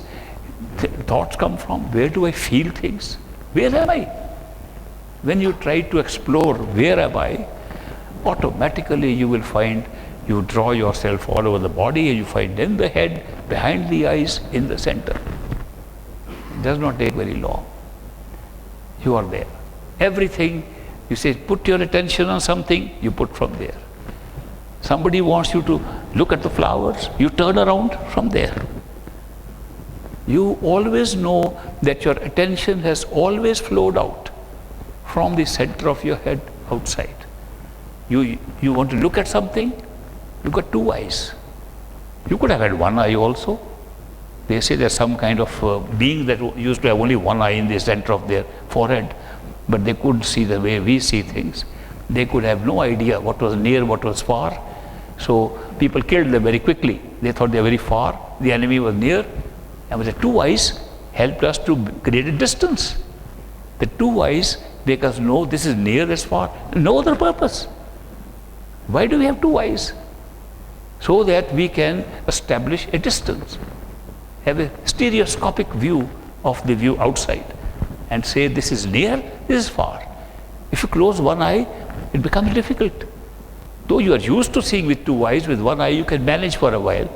thoughts come from? Where do I feel things? Where am I? When you try to explore where am I, automatically you will find you draw yourself all over the body and you find in the head, behind the eyes, in the center. It does not take very long. You are there. Everything, you say, put your attention on something, you put from there. Somebody wants you to look at the flowers, you turn around from there. You always know that your attention has always flowed out from the center of your head outside. You want to look at something, you've got two eyes. You could have had one eye also. They say there's some kind of being that used to have only one eye in the center of their forehead, but they couldn't see the way we see things. They could have no idea what was near, what was far. So people killed them very quickly. They thought they were very far, the enemy was near, and with the two eyes helped us to create a distance. The two eyes make us know this is near, this far, no other purpose. Why do we have two eyes? So that we can establish a distance, have a stereoscopic view of the view outside and say this is near, this is far. If you close one eye, it becomes difficult. Though you are used to seeing with two eyes, with one eye you can manage for a while.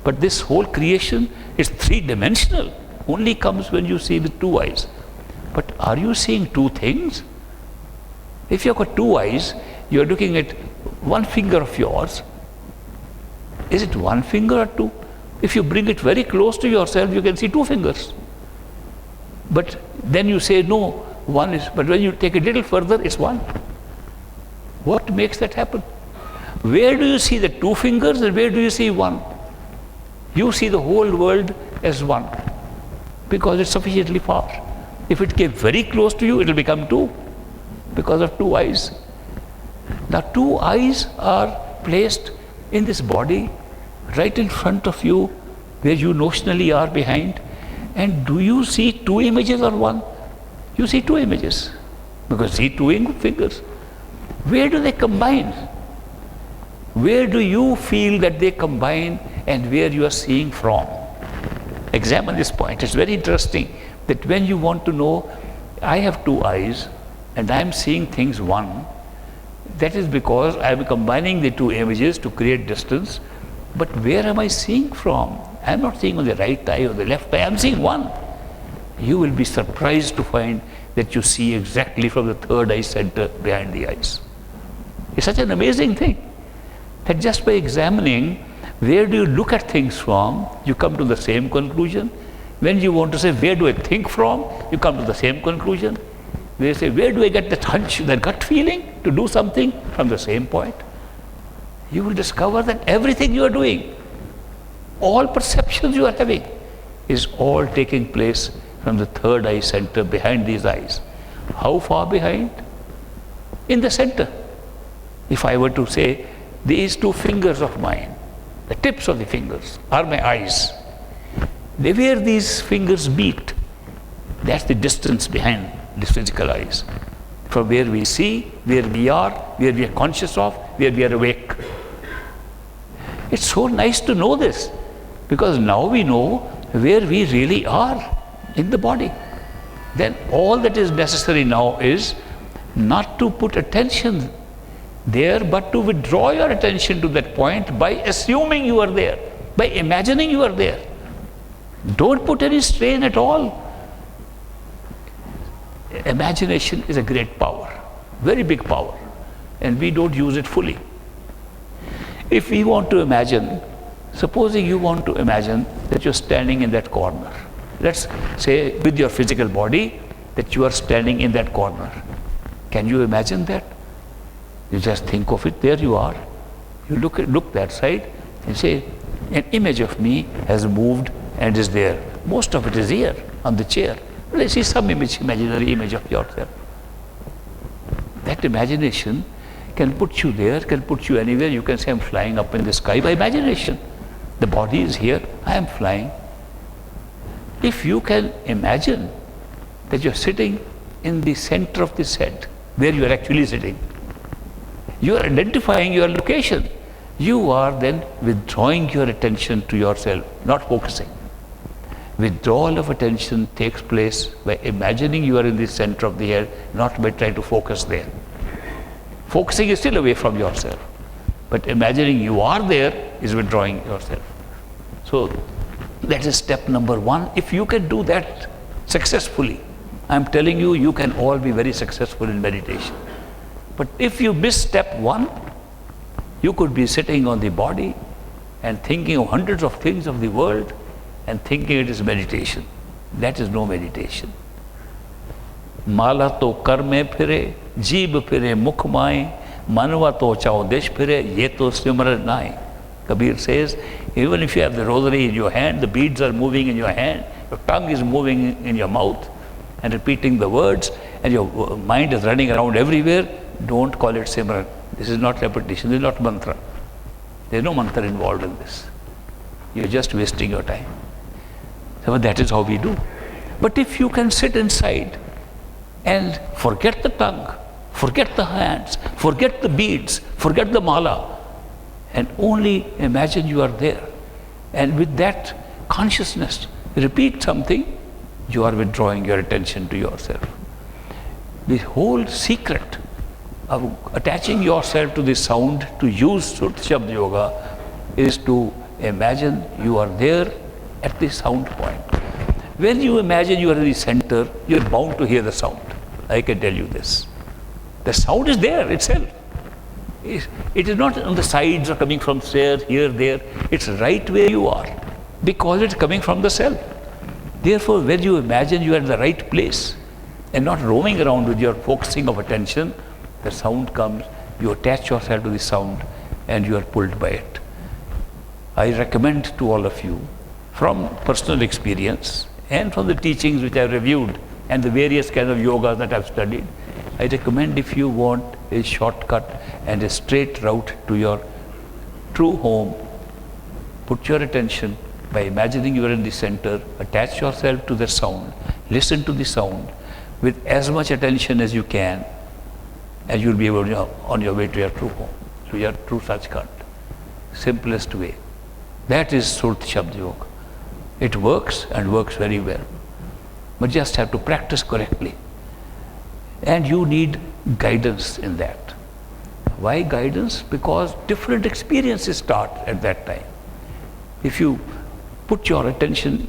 But this whole creation is three-dimensional, only comes when you see with two eyes. But are you seeing two things? If you've got two eyes, you're looking at one finger of yours. Is it one finger or two? If you bring it very close to yourself, you can see two fingers. But then you say, no, one is, but when you take it a little further, it's one. What makes that happen? Where do you see the two fingers and where do you see one? You see the whole world as one because it's sufficiently far. If it came very close to you, it will become two because of two eyes. Now, two eyes are placed in this body right in front of you where you notionally are behind. And do you see two images or one? You see two images because see two fingers. Where do they combine? Where do you feel that they combine and where you are seeing from? Examine this point. It's very interesting that when you want to know, I have two eyes and I am seeing things one, that is because I am combining the two images to create distance. But where am I seeing from? I am not seeing on the right eye or the left eye, I am seeing one. You will be surprised to find that you see exactly from the third eye center behind the eyes. It's such an amazing thing that just by examining Where do you look at things from? You come to the same conclusion. When you want to say, where do I think from? You come to the same conclusion. When you say, where do I get that hunch, that gut feeling to do something? From the same point. You will discover that everything you are doing, all perceptions you are having, is all taking place from the third eye center behind these eyes. How far behind? In the center. If I were to say, these two fingers of mine, the tips of the fingers are my eyes. Where these fingers meet, that's the distance behind the physical eyes. From where we see, where we are conscious of, where we are awake. It's so nice to know this, because now we know where we really are in the body. Then all that is necessary now is not to put attention there, but to withdraw your attention to that point by assuming you are there, by imagining you are there. Don't put any strain at all. Imagination is a great power, very big power, and we don't use it fully. If we want to imagine, supposing you want to imagine that you're standing in that corner. Let's say with your physical body that you are standing in that corner. Can you imagine that? You just think of it, there you are. You look that side and say, an image of me has moved and is there. Most of it is here on the chair. Well, I see some imaginary image of yourself. That imagination can put you there, can put you anywhere. You can say, I'm flying up in the sky by imagination. The body is here, I am flying. If you can imagine that you're sitting in the center of this head, where you are actually sitting, you are identifying your location. You are then withdrawing your attention to yourself, not focusing. Withdrawal of attention takes place by imagining you are in the center of the head, not by trying to focus there. Focusing is still away from yourself, but imagining you are there is withdrawing yourself. So that is step number one. If you can do that successfully, I'm telling you, you can all be very successful in meditation. But if you miss step one, you could be sitting on the body and thinking of hundreds of things of the world and thinking it is meditation. That is no meditation. Mala to karme phire, jeeb phire mukh maaye, manva to chao desh phire, ye to simran nae. Kabir says, even if you have the rosary in your hand, the beads are moving in your hand, your tongue is moving in your mouth and repeating the words, and your mind is running around everywhere, don't call it Simran. This is not repetition, this is not mantra. There is no mantra involved in this. You are just wasting your time. So that is how we do. But if you can sit inside and forget the tongue, forget the hands, forget the beads, forget the mala, and only imagine you are there, and with that consciousness repeat something, you are withdrawing your attention to yourself. The whole secret of attaching yourself to the sound to use Surat Shabd Yoga is to imagine you are there at the sound point. When you imagine you are in the center, you are bound to hear the sound. I can tell you this. The sound is there itself. It is not on the sides or coming from here, there. It's right where you are, because it's coming from the self. Therefore, when you imagine you are in the right place and not roaming around with your focusing of attention, the sound comes, you attach yourself to the sound and you are pulled by it. I recommend to all of you, from personal experience and from the teachings which I have reviewed and the various kinds of yogas that I have studied, I recommend, if you want a shortcut and a straight route to your true home, put your attention by imagining you are in the center, attach yourself to the sound, listen to the sound with as much attention as you can, and you'll be able to, on your way to your true home, to your true Sachkhand. Simplest way. That is Surat Shabd Yoga. It works and works very well. But just have to practice correctly. And you need guidance in that. Why guidance? Because different experiences start at that time. If you put your attention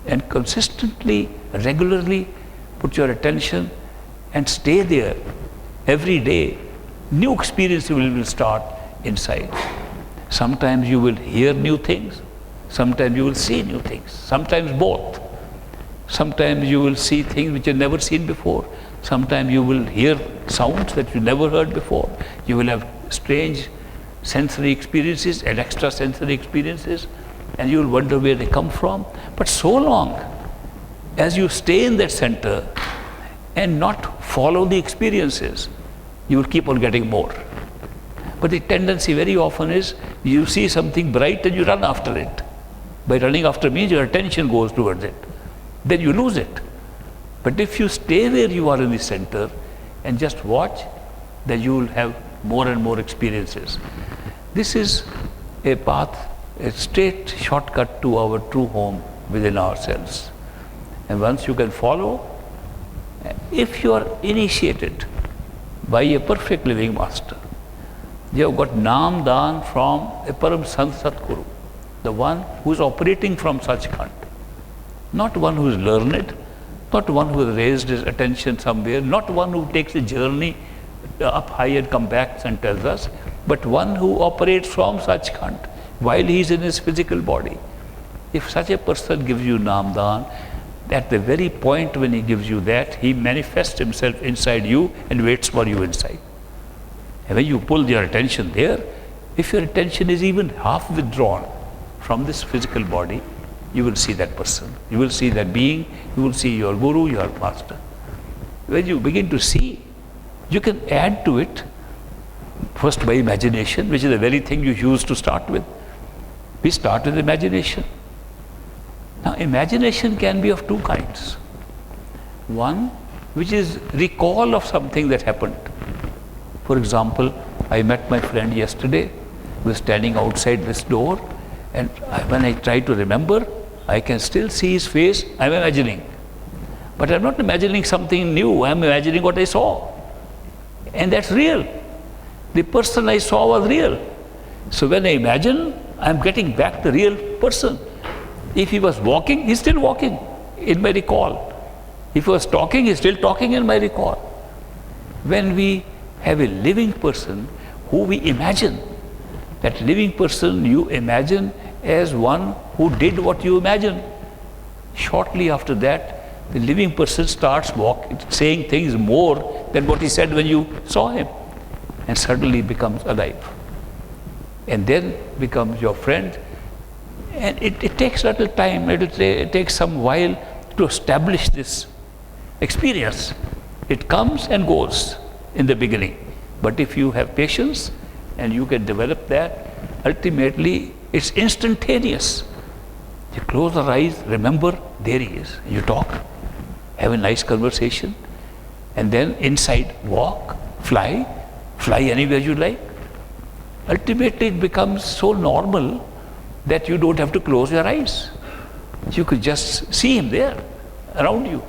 and consistently, regularly put your attention and stay there every day, new experiences will start inside. Sometimes you will hear new things, sometimes you will see new things, sometimes both. Sometimes you will see things which you've never seen before. Sometimes you will hear sounds that you never heard before. You will have strange sensory experiences and extrasensory experiences, and you will wonder where they come from. But so long as you stay in that center and not follow the experiences, you will keep on getting more. But the tendency very often is you see something bright and you run after it. By running after means your attention goes towards it. Then you lose it. But if you stay where you are in the center and just watch, then you will have more and more experiences. This is a path, a straight shortcut to our true home within ourselves. And once you can follow, if you are initiated by a perfect living master, you have got Nam Dan from a Param Sant Satguru, the one who is operating from Sachkhand, not one who is learned, not one who has raised his attention somewhere, not one who takes a journey up high and come back and tells us, but one who operates from Sachkhand while he is in his physical body. If such a person gives you Nam Dan, at the very point when he gives you that, he manifests himself inside you and waits for you inside. And when you pull your attention there, if your attention is even half withdrawn from this physical body, you will see that person, you will see that being, you will see your guru, your master. When you begin to see, you can add to it, first by imagination, which is the very thing you use to start with. We start with imagination. Now, imagination can be of two kinds. One, which is recall of something that happened. For example, I met my friend yesterday, he was standing outside this door, and when I try to remember, I can still see his face. I'm imagining. But I'm not imagining something new, I'm imagining what I saw. And that's real. The person I saw was real. So when I imagine, I'm getting back the real person. If he was walking, he's still walking in my recall. If he was talking, he's still talking in my recall. When we have a living person who we imagine, that living person you imagine as one who did what you imagine. Shortly after that, the living person starts saying things more than what he said when you saw him, and suddenly becomes alive. And then becomes your friend. And it takes a little time, it takes some while to establish this experience. It comes and goes in the beginning. But if you have patience and you can develop that, ultimately it's instantaneous. You close your eyes, remember, there he is. You talk, have a nice conversation, and then inside walk, fly anywhere you like. Ultimately it becomes so normal that you don't have to close your eyes. You could just see him there around you.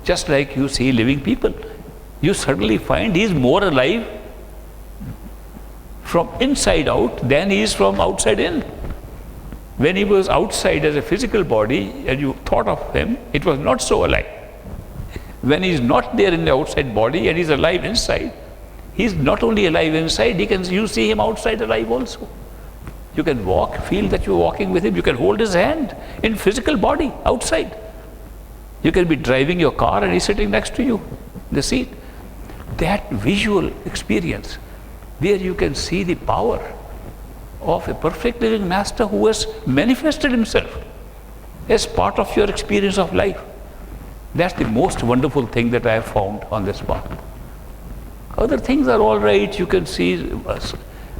Just like you see living people. You suddenly find he is more alive from inside out than he is from outside in. When he was outside as a physical body and you thought of him, it was not so alive. When he is not there in the outside body and he is alive inside, he is not only alive inside, you see him outside alive also. You can walk, feel that you are walking with him. You can hold his hand in physical body outside. You can be driving your car and he's sitting next to you in the seat. That visual experience where you can see the power of a perfect living master who has manifested himself as part of your experience of life. That's the most wonderful thing that I have found on this path. Other things are all right. You can see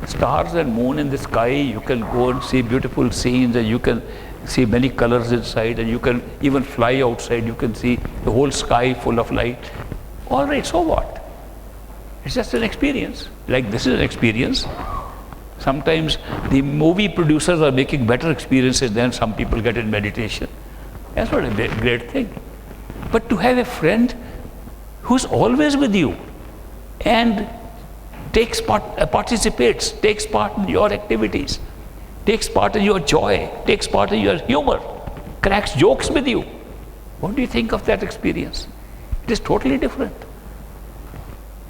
stars and moon in the sky. You can go and see beautiful scenes, and you can see many colors inside, and you can even fly outside. You can see the whole sky full of light. All right, so what? It's just an experience. Like this is an experience. Sometimes the movie producers are making better experiences than some people get in meditation. That's not a great thing. But to have a friend who's always with you and participates, takes part in your activities, takes part in your joy, takes part in your humor, cracks jokes with you. What do you think of that experience? It is totally different.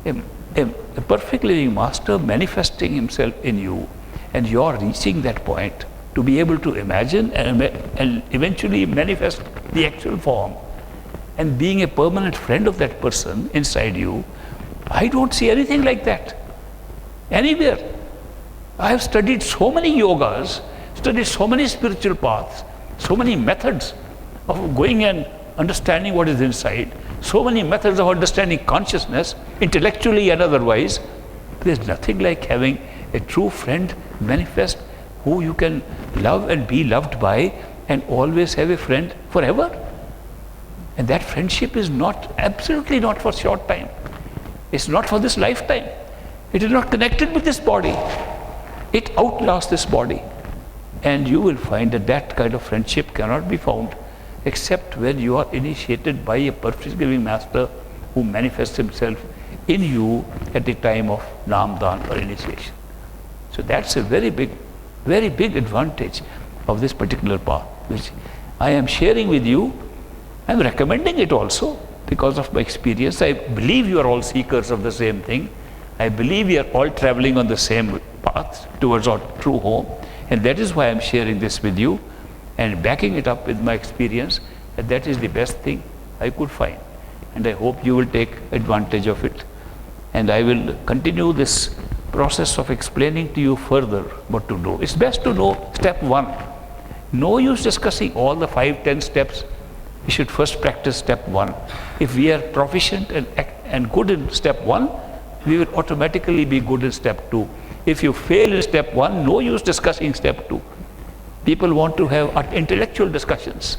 A perfect living master manifesting himself in you And you are reaching that point to be able to imagine and eventually manifest the actual form. And being a permanent friend of that person inside you, I don't see anything like that anywhere. I have studied so many yogas, studied so many spiritual paths, so many methods of going and understanding what is inside, so many methods of understanding consciousness, intellectually and otherwise. There's nothing like having a true friend manifest who you can love and be loved by and always have a friend forever. And that friendship is absolutely not for short time. It's not for this lifetime. It is not connected with this body. It outlasts this body. And you will find that that kind of friendship cannot be found except when you are initiated by a perfect giving master who manifests himself in you at the time of Namdan or initiation. So that's a very big advantage of this particular path, which I am sharing with you. I am recommending it also because of my experience. I believe you are all seekers of the same thing. I believe we are all traveling on the same path towards our true home. And that is why I am sharing this with you and backing it up with my experience, that is the best thing I could find. And I hope you will take advantage of it. And I will continue this process of explaining to you further what to do. It's best to know step 1. No use discussing all the 5-10 steps. We should first practice step 1. If we are proficient and good in step 1, we will automatically be good in step 2. If you fail in step 1, no use discussing step 2. People want to have intellectual discussions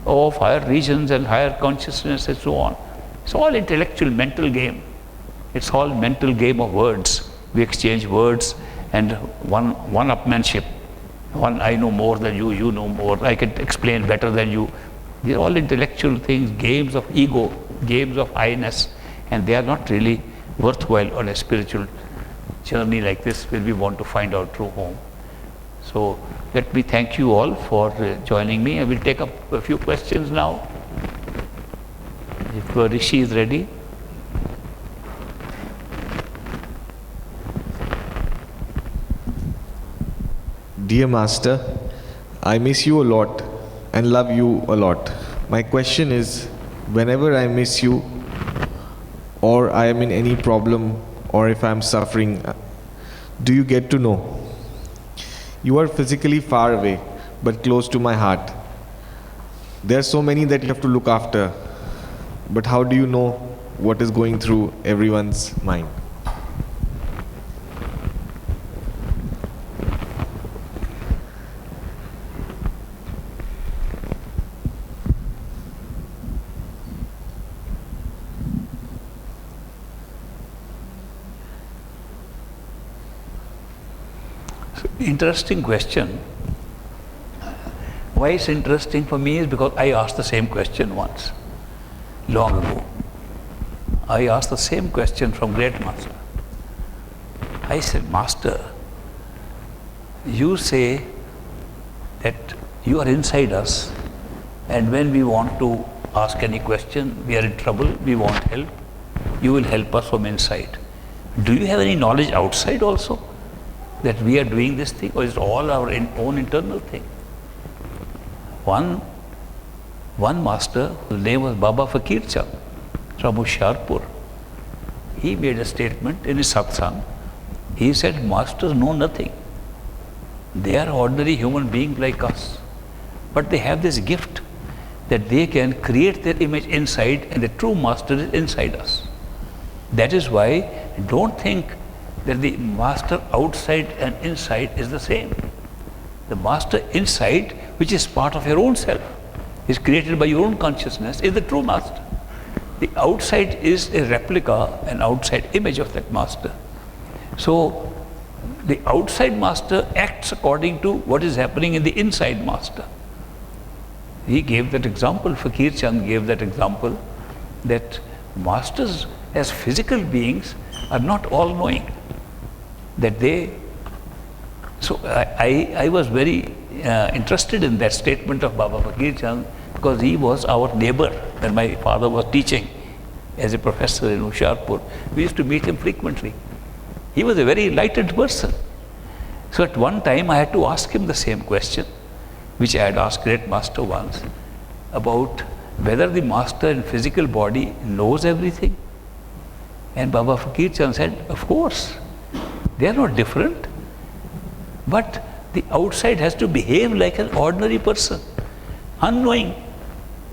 of higher regions and higher consciousness and so on. It's all intellectual, mental game. It's all mental game of words. We exchange words and one-upmanship. I know more than you, you know more, I can explain better than you. These are all intellectual things, games of ego, games of I-ness, and they are not really worthwhile on a spiritual journey like this where we want to find our true home. So let me thank you all for joining me. I will take up a few questions now. If Rishi is ready. Dear Master, I miss you a lot and love you a lot. My question is, whenever I miss you or I am in any problem or if I am suffering, do you get to know? You are physically far away but close to my heart. There are so many that you have to look after, but how do you know what is going through everyone's mind? Interesting question. Why it's interesting for me is because I asked the same question once, long ago. I asked the same question from Great Master. I said, Master, you say that you are inside us, and when we want to ask any question, we are in trouble, we want help, you will help us from inside. Do you have any knowledge outside also that we are doing this thing, or is it all our own internal thing? One master, whose name was Baba Fakir Chand from Ishwar Puri, he made a statement in his satsang. He said, masters know nothing. They are ordinary human beings like us, but they have this gift that they can create their image inside, and the true master is inside us. That is why don't think that the master outside and inside is the same. The master inside, which is part of your own self, is created by your own consciousness, is the true master. The outside is a replica, an outside image of that master. So the outside master acts according to what is happening in the inside master. He gave that example, Fakir Chand gave that example, that masters as physical beings are not all knowing. That they, so I was very interested in that statement of Baba Fakir Chand, because he was our neighbor when my father was teaching as a professor in Ishwar Puri. We used to meet him frequently. He was a very enlightened person. So at one time I had to ask him the same question, which I had asked great master once, about whether the master in physical body knows everything. And Baba Fakir Chand said, of course, they are not different. But the outside has to behave like an ordinary person, unknowing.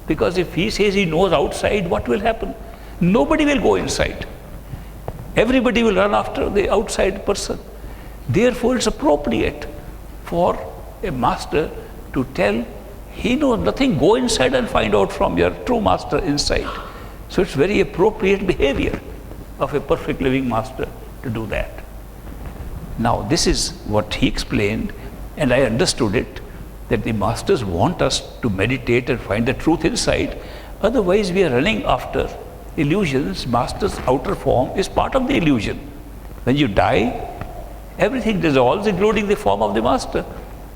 Because if he says he knows outside, what will happen? Nobody will go inside. Everybody will run after the outside person. Therefore, it's appropriate for a master to tell, he knows nothing, go inside and find out from your true master inside. So it's very appropriate behavior of a perfect living master to do that. Now, this is what he explained, and I understood it, that the masters want us to meditate and find the truth inside. Otherwise, we are running after illusions. Master's outer form is part of the illusion. When you die, everything dissolves, including the form of the master.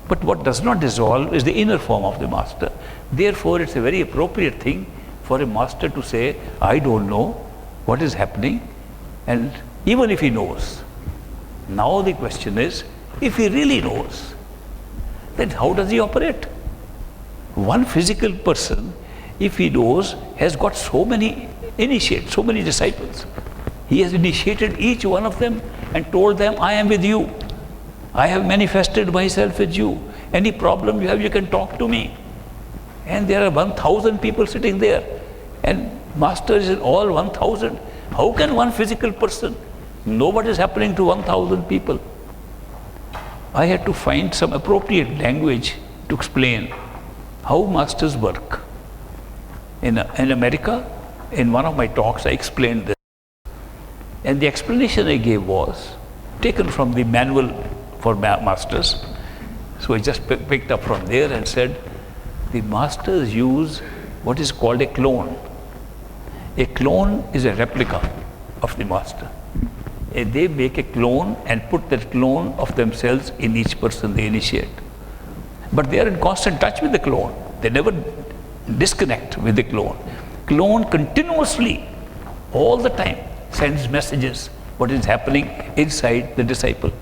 But what does not dissolve is the inner form of the master. Therefore, it's a very appropriate thing for a master to say, I don't know what is happening, and even if he knows. Now the question is, if he really knows, then how does he operate? One physical person, if he knows, has got so many initiates, so many disciples. He has initiated each one of them and told them, I am with you. I have manifested myself with you. Any problem you have, you can talk to me. And there are 1,000 people sitting there. And master is in all 1,000. How can one physical person know what is happening to 1,000 people? I had to find some appropriate language to explain how masters work. In America, in one of my talks, I explained this. And the explanation I gave was taken from the manual for masters. So I just picked up from there and said, the masters use what is called a clone. A clone is a replica of the master. And they make a clone and put that clone of themselves in each person they initiate. But they are in constant touch with the clone. They never disconnect with the clone. Clone continuously, all the time, sends messages what is happening inside the disciple.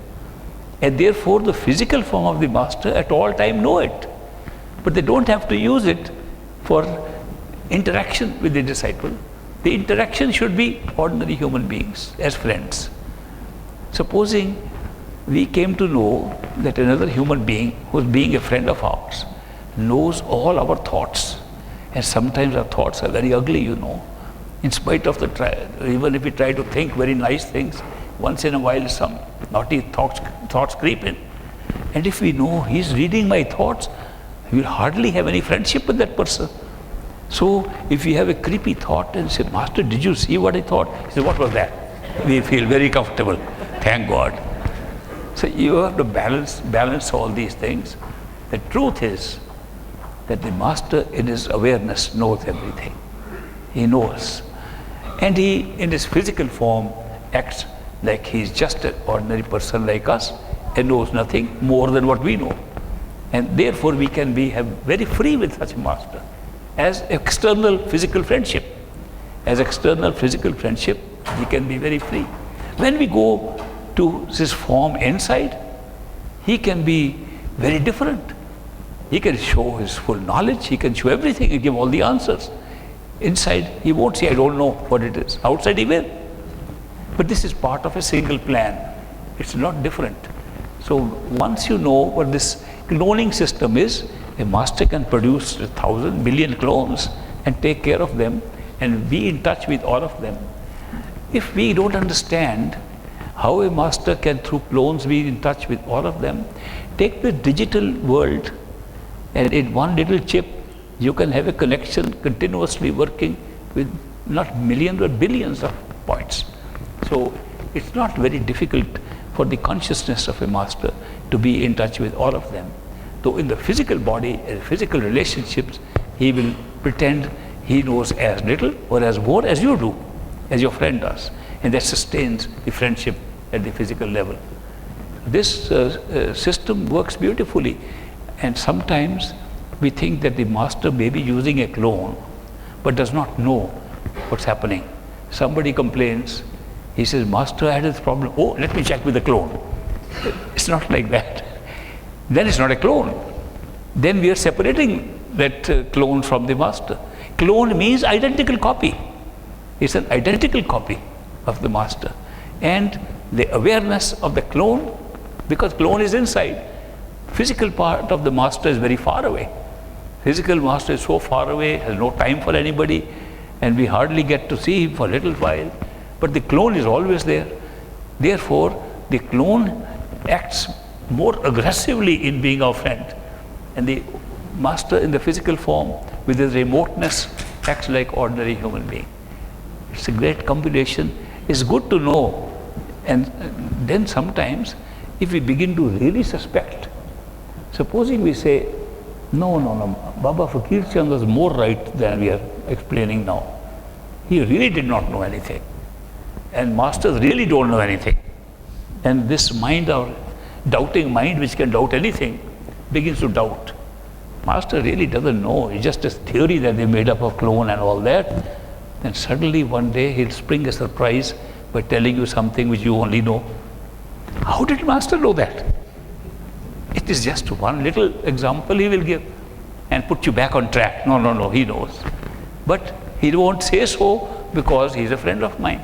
And therefore the physical form of the master at all time know it. But they don't have to use it for interaction with the disciple. The interaction should be ordinary human beings as friends. Supposing we came to know that another human being who is being a friend of ours knows all our thoughts, and sometimes our thoughts are very ugly, you know. In spite of even if we try to think very nice things, once in a while some naughty thoughts creep in. And if we know he's reading my thoughts, we'll hardly have any friendship with that person. So if you have a creepy thought and say, Master, did you see what I thought? He said, what was that? We feel very comfortable. Thank God. So you have to balance all these things. The truth is that the master in his awareness knows everything. He knows. And he, in his physical form, acts like he's just an ordinary person like us and knows nothing more than what we know. And therefore we can be very free with such a master as external physical friendship. As external physical friendship, he can be very free. When we go to his form inside, he can be very different. He can show his full knowledge, he can show everything and give all the answers. Inside, he won't say, I don't know what it is. Outside, he will. But this is part of a single plan. It's not different. So once you know what this cloning system is, a master can produce 1,000 million clones and take care of them and be in touch with all of them. If we don't understand how a master can through clones be in touch with all of them, take the digital world and in one little chip you can have a connection continuously working with not millions but billions of points. So it's not very difficult for the consciousness of a master to be in touch with all of them. Though in the physical body, physical relationships, he will pretend he knows as little or as more as you do, as your friend does. And that sustains the friendship at the physical level. This system works beautifully. And sometimes we think that the master may be using a clone, but does not know what's happening. Somebody complains, he says, Master, I had this problem. Oh, let me check with the clone. It's not like that. Then it's not a clone. Then we are separating that clone from the master. Clone means identical copy. It's an identical copy of the master. And the awareness of the clone, because clone is inside, physical part of the master is very far away. Physical master is so far away, has no time for anybody, and we hardly get to see him for a little while. But the clone is always there. Therefore, the clone acts more aggressively in being our friend. And the master in the physical form, with his remoteness, acts like ordinary human being. It's a great combination. It's good to know. And then sometimes, if we begin to really suspect, supposing we say, no, Baba Fakir Chand was more right than we are explaining now. He really did not know anything. And masters really don't know anything. And this mind, our doubting mind, which can doubt anything, begins to doubt. Master really doesn't know. It's just a theory that they made up of clone and all that. Then suddenly one day he'll spring a surprise by telling you something which you only know. How did Master know that? It is just one little example he will give and put you back on track. No, he knows. But he won't say so because he's a friend of mine.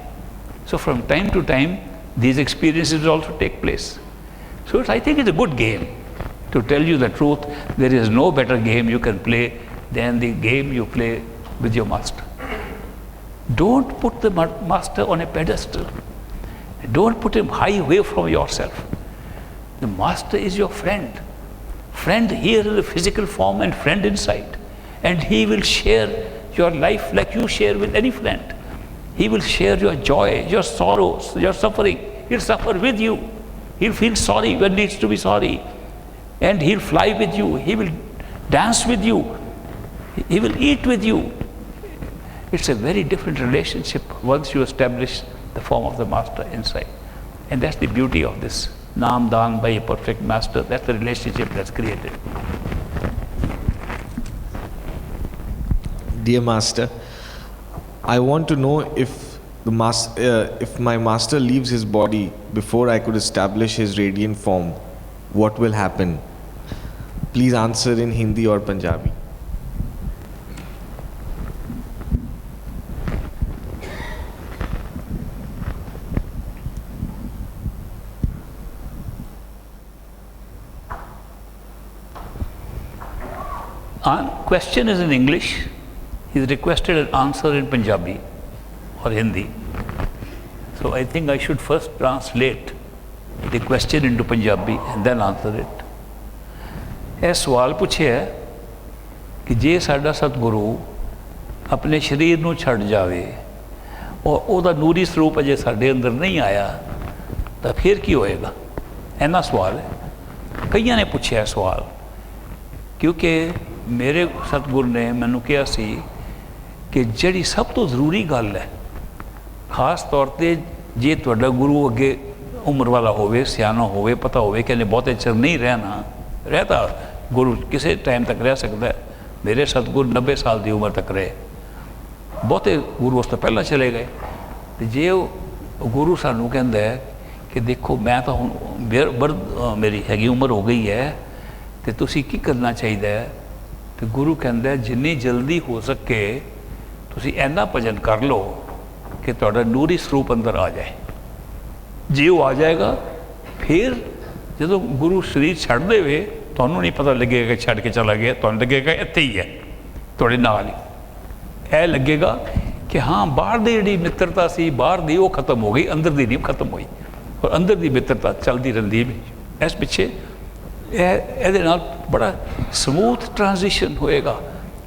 So from time to time, these experiences also take place. So I think it's a good game. To tell you the truth, there is no better game you can play than the game you play with your master. Don't put the master on a pedestal. Don't put him high away from yourself. The master is your friend. Friend here in the physical form and friend inside. And he will share your life like you share with any friend. He will share your joy, your sorrows, your suffering. He'll suffer with you. He'll feel sorry when needs to be sorry. And he'll fly with you. He will dance with you. He will eat with you. It's a very different relationship once you establish the form of the master inside. And that's the beauty of this Naam Dan by a perfect master. That's the relationship that's created. Dear Master, I want to know if my master leaves his body before I could establish his radiant form, what will happen? Please answer in Hindi or Punjabi. Question is in English. He's requested an answer in Punjabi or Hindi. So I think I should first translate the question into Punjabi and then answer it. ਇਹ ਸਵਾਲ ਪੁੱਛਿਆ ਕਿ ਜੇ ਸਾਡਾ ਸਤਿਗੁਰੂ ਆਪਣੇ ਸਰੀਰ ਨੂੰ ਛੱਡ ਜਾਵੇ ਔਰ ਉਹਦਾ ਨੂਰੀ ਸਰੂਪ ਅਜੇ ਸਾਡੇ ਅੰਦਰ ਨਹੀਂ ਆਇਆ ਤਾਂ ਫਿਰ ਕੀ ਹੋਏਗਾ? ਇੰਨਾ ਸਵਾਲ ਹੈ। ਕਈਆਂ ਨੇ ਪੁੱਛਿਆ ਸਵਾਲ ਕਿਉਂਕਿ ਮੇਰੇ ਸਤਿਗੁਰ ਨੇ ਮੈਨੂੰ ਕਿਹਾ ਸੀ ਕਿ ਜਿਹੜੀ ਸਭ ਤੋਂ ਜ਼ਰੂਰੀ ਗੱਲ ਹੈ, ਖਾਸ ਤੌਰ 'ਤੇ ਜੇ ਤੁਹਾਡਾ ਗੁਰੂ ਅੱਗੇ ਉਮਰ ਵਾਲਾ ਹੋਵੇ, ਸਿਆਣਾ ਹੋਵੇ, ਪਤਾ ਹੋਵੇ ਕਿ ਇਹਨੇ ਬਹੁਤੇ ਚਿਰ ਨਹੀਂ ਰਹਿਤਾ ਗੁਰੂ ਕਿਸੇ ਟਾਈਮ ਤੱਕ ਰਹਿ ਸਕਦਾ। ਮੇਰੇ ਸਤਿਗੁਰ 90 ਸਾਲ ਦੀ ਉਮਰ ਤੱਕ ਰਹੇ, ਬਹੁਤੇ ਗੁਰੂ ਉਸ ਤੋਂ ਪਹਿਲਾਂ ਚਲੇ ਗਏ। ਅਤੇ ਜੇ ਉਹ ਗੁਰੂ ਸਾਨੂੰ ਕਹਿੰਦਾ ਕਿ ਦੇਖੋ ਮੈਂ ਤਾਂ ਹੁਣ ਮੇਰੀ ਹੈਗੀ ਉਮਰ ਹੋ ਗਈ ਹੈ ਅਤੇ ਤੁਸੀਂ ਕੀ ਕਰਨਾ ਚਾਹੀਦਾ ਹੈ? ਅਤੇ ਗੁਰੂ ਕਹਿੰਦਾ ਜਿੰਨੀ ਜਲਦੀ ਹੋ ਸਕੇ ਤੁਸੀਂ ਇੰਨਾ ਭਜਨ ਕਰ ਲਓ ਕਿ ਤੁਹਾਡਾ ਨੂਰੀ ਸਰੂਪ ਅੰਦਰ ਆ ਜਾਏ। ਜੇ ਉਹ ਆ ਜਾਏਗਾ ਫਿਰ ਜਦੋਂ ਗੁਰੂ ਸਰੀਰ ਛੱਡ ਦੇਵੇ ਤੁਹਾਨੂੰ ਨਹੀਂ ਪਤਾ ਲੱਗੇਗਾ ਛੱਡ ਕੇ ਚਲਾ ਗਿਆ, ਤੁਹਾਨੂੰ ਲੱਗੇਗਾ ਇੱਥੇ ਹੀ ਹੈ ਤੁਹਾਡੇ ਨਾਲ ਹੀ। ਇਹ ਲੱਗੇਗਾ ਕਿ ਹਾਂ ਬਾਹਰ ਦੀ ਜਿਹੜੀ ਮਿੱਤਰਤਾ ਸੀ ਬਾਹਰ ਦੀ ਉਹ ਖਤਮ ਹੋ ਗਈ, ਅੰਦਰ ਦੀ ਨਹੀਂ ਖਤਮ ਹੋਈ, ਔਰ ਅੰਦਰ ਦੀ ਮਿੱਤਰਤਾ ਚੱਲਦੀ ਰਹਿੰਦੀ ਹੈ। ਇਸ ਪਿੱਛੇ ਇਹਦੇ ਨਾਲ ਬੜਾ ਸਮੂਥ ਟ੍ਰਾਂਜ਼ੀਸ਼ਨ ਹੋਏਗਾ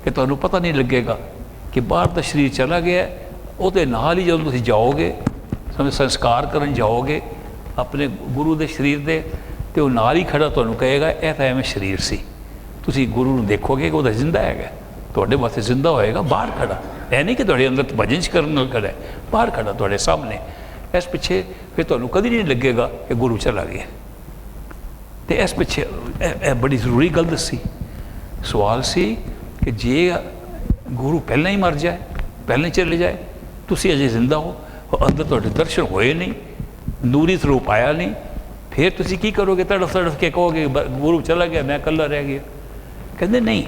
ਕਿ ਤੁਹਾਨੂੰ ਪਤਾ ਨਹੀਂ ਲੱਗੇਗਾ ਕਿ ਬਾਹਰ ਦਾ ਸਰੀਰ ਚਲਾ ਗਿਆ, ਉਹਦੇ ਨਾਲ ਹੀ ਜਦੋਂ ਤੁਸੀਂ ਜਾਓਗੇ ਸੰਸਕਾਰ ਕਰਨ ਜਾਓਗੇ ਆਪਣੇ ਗੁਰੂ ਦੇ ਸਰੀਰ ਦੇ, ਅਤੇ ਉਹ ਨਾਲ ਹੀ ਖੜਾ ਤੁਹਾਨੂੰ ਕਹੇਗਾ ਇਹ ਤਾਂ ਐਵੇਂ ਸਰੀਰ ਸੀ। ਤੁਸੀਂ ਗੁਰੂ ਨੂੰ ਦੇਖੋਗੇ ਕਿ ਉਹਦਾ ਜ਼ਿੰਦਾ ਹੈਗਾ, ਤੁਹਾਡੇ ਵਾਸਤੇ ਜ਼ਿੰਦਾ ਹੋਏਗਾ ਬਾਹਰ ਖੜਾ। ਇਹ ਨਹੀਂ ਕਿ ਤੁਹਾਡੇ ਅੰਦਰ ਭਜਨ ਕਰਨ ਨਾਲ ਖੜਾ ਹੈ, ਬਾਹਰ ਖੜਾ ਤੁਹਾਡੇ ਸਾਹਮਣੇ। ਇਸ ਪਿੱਛੇ ਫਿਰ ਤੁਹਾਨੂੰ ਕਦੀ ਨਹੀਂ ਲੱਗੇਗਾ ਕਿ ਗੁਰੂ ਚਲਾ ਗਿਆ। ਅਤੇ ਇਸ ਪਿੱਛੇ ਇਹ ਬੜੀ ਜ਼ਰੂਰੀ ਗੱਲ ਦੱਸੀ। ਸਵਾਲ ਸੀ ਕਿ ਜੇ ਗੁਰੂ ਪਹਿਲਾਂ ਹੀ ਮਰ ਜਾਏ, ਪਹਿਲਾਂ ਹੀ ਚਲੇ ਜਾਏ, ਤੁਸੀਂ ਅਜੇ ਜ਼ਿੰਦਾ ਹੋ, ਅੰਦਰ ਤੁਹਾਡੇ ਦਰਸ਼ਨ ਹੋਏ ਨਹੀਂ, ਨੂਰੀ ਸਰੂਪ ਆਇਆ ਨਹੀਂ, फिर तुसी की करोगे? तड़फ तड़फ के कहोगे गुरु चला गया, मैं कल्ला रह गया। कहते नहीं,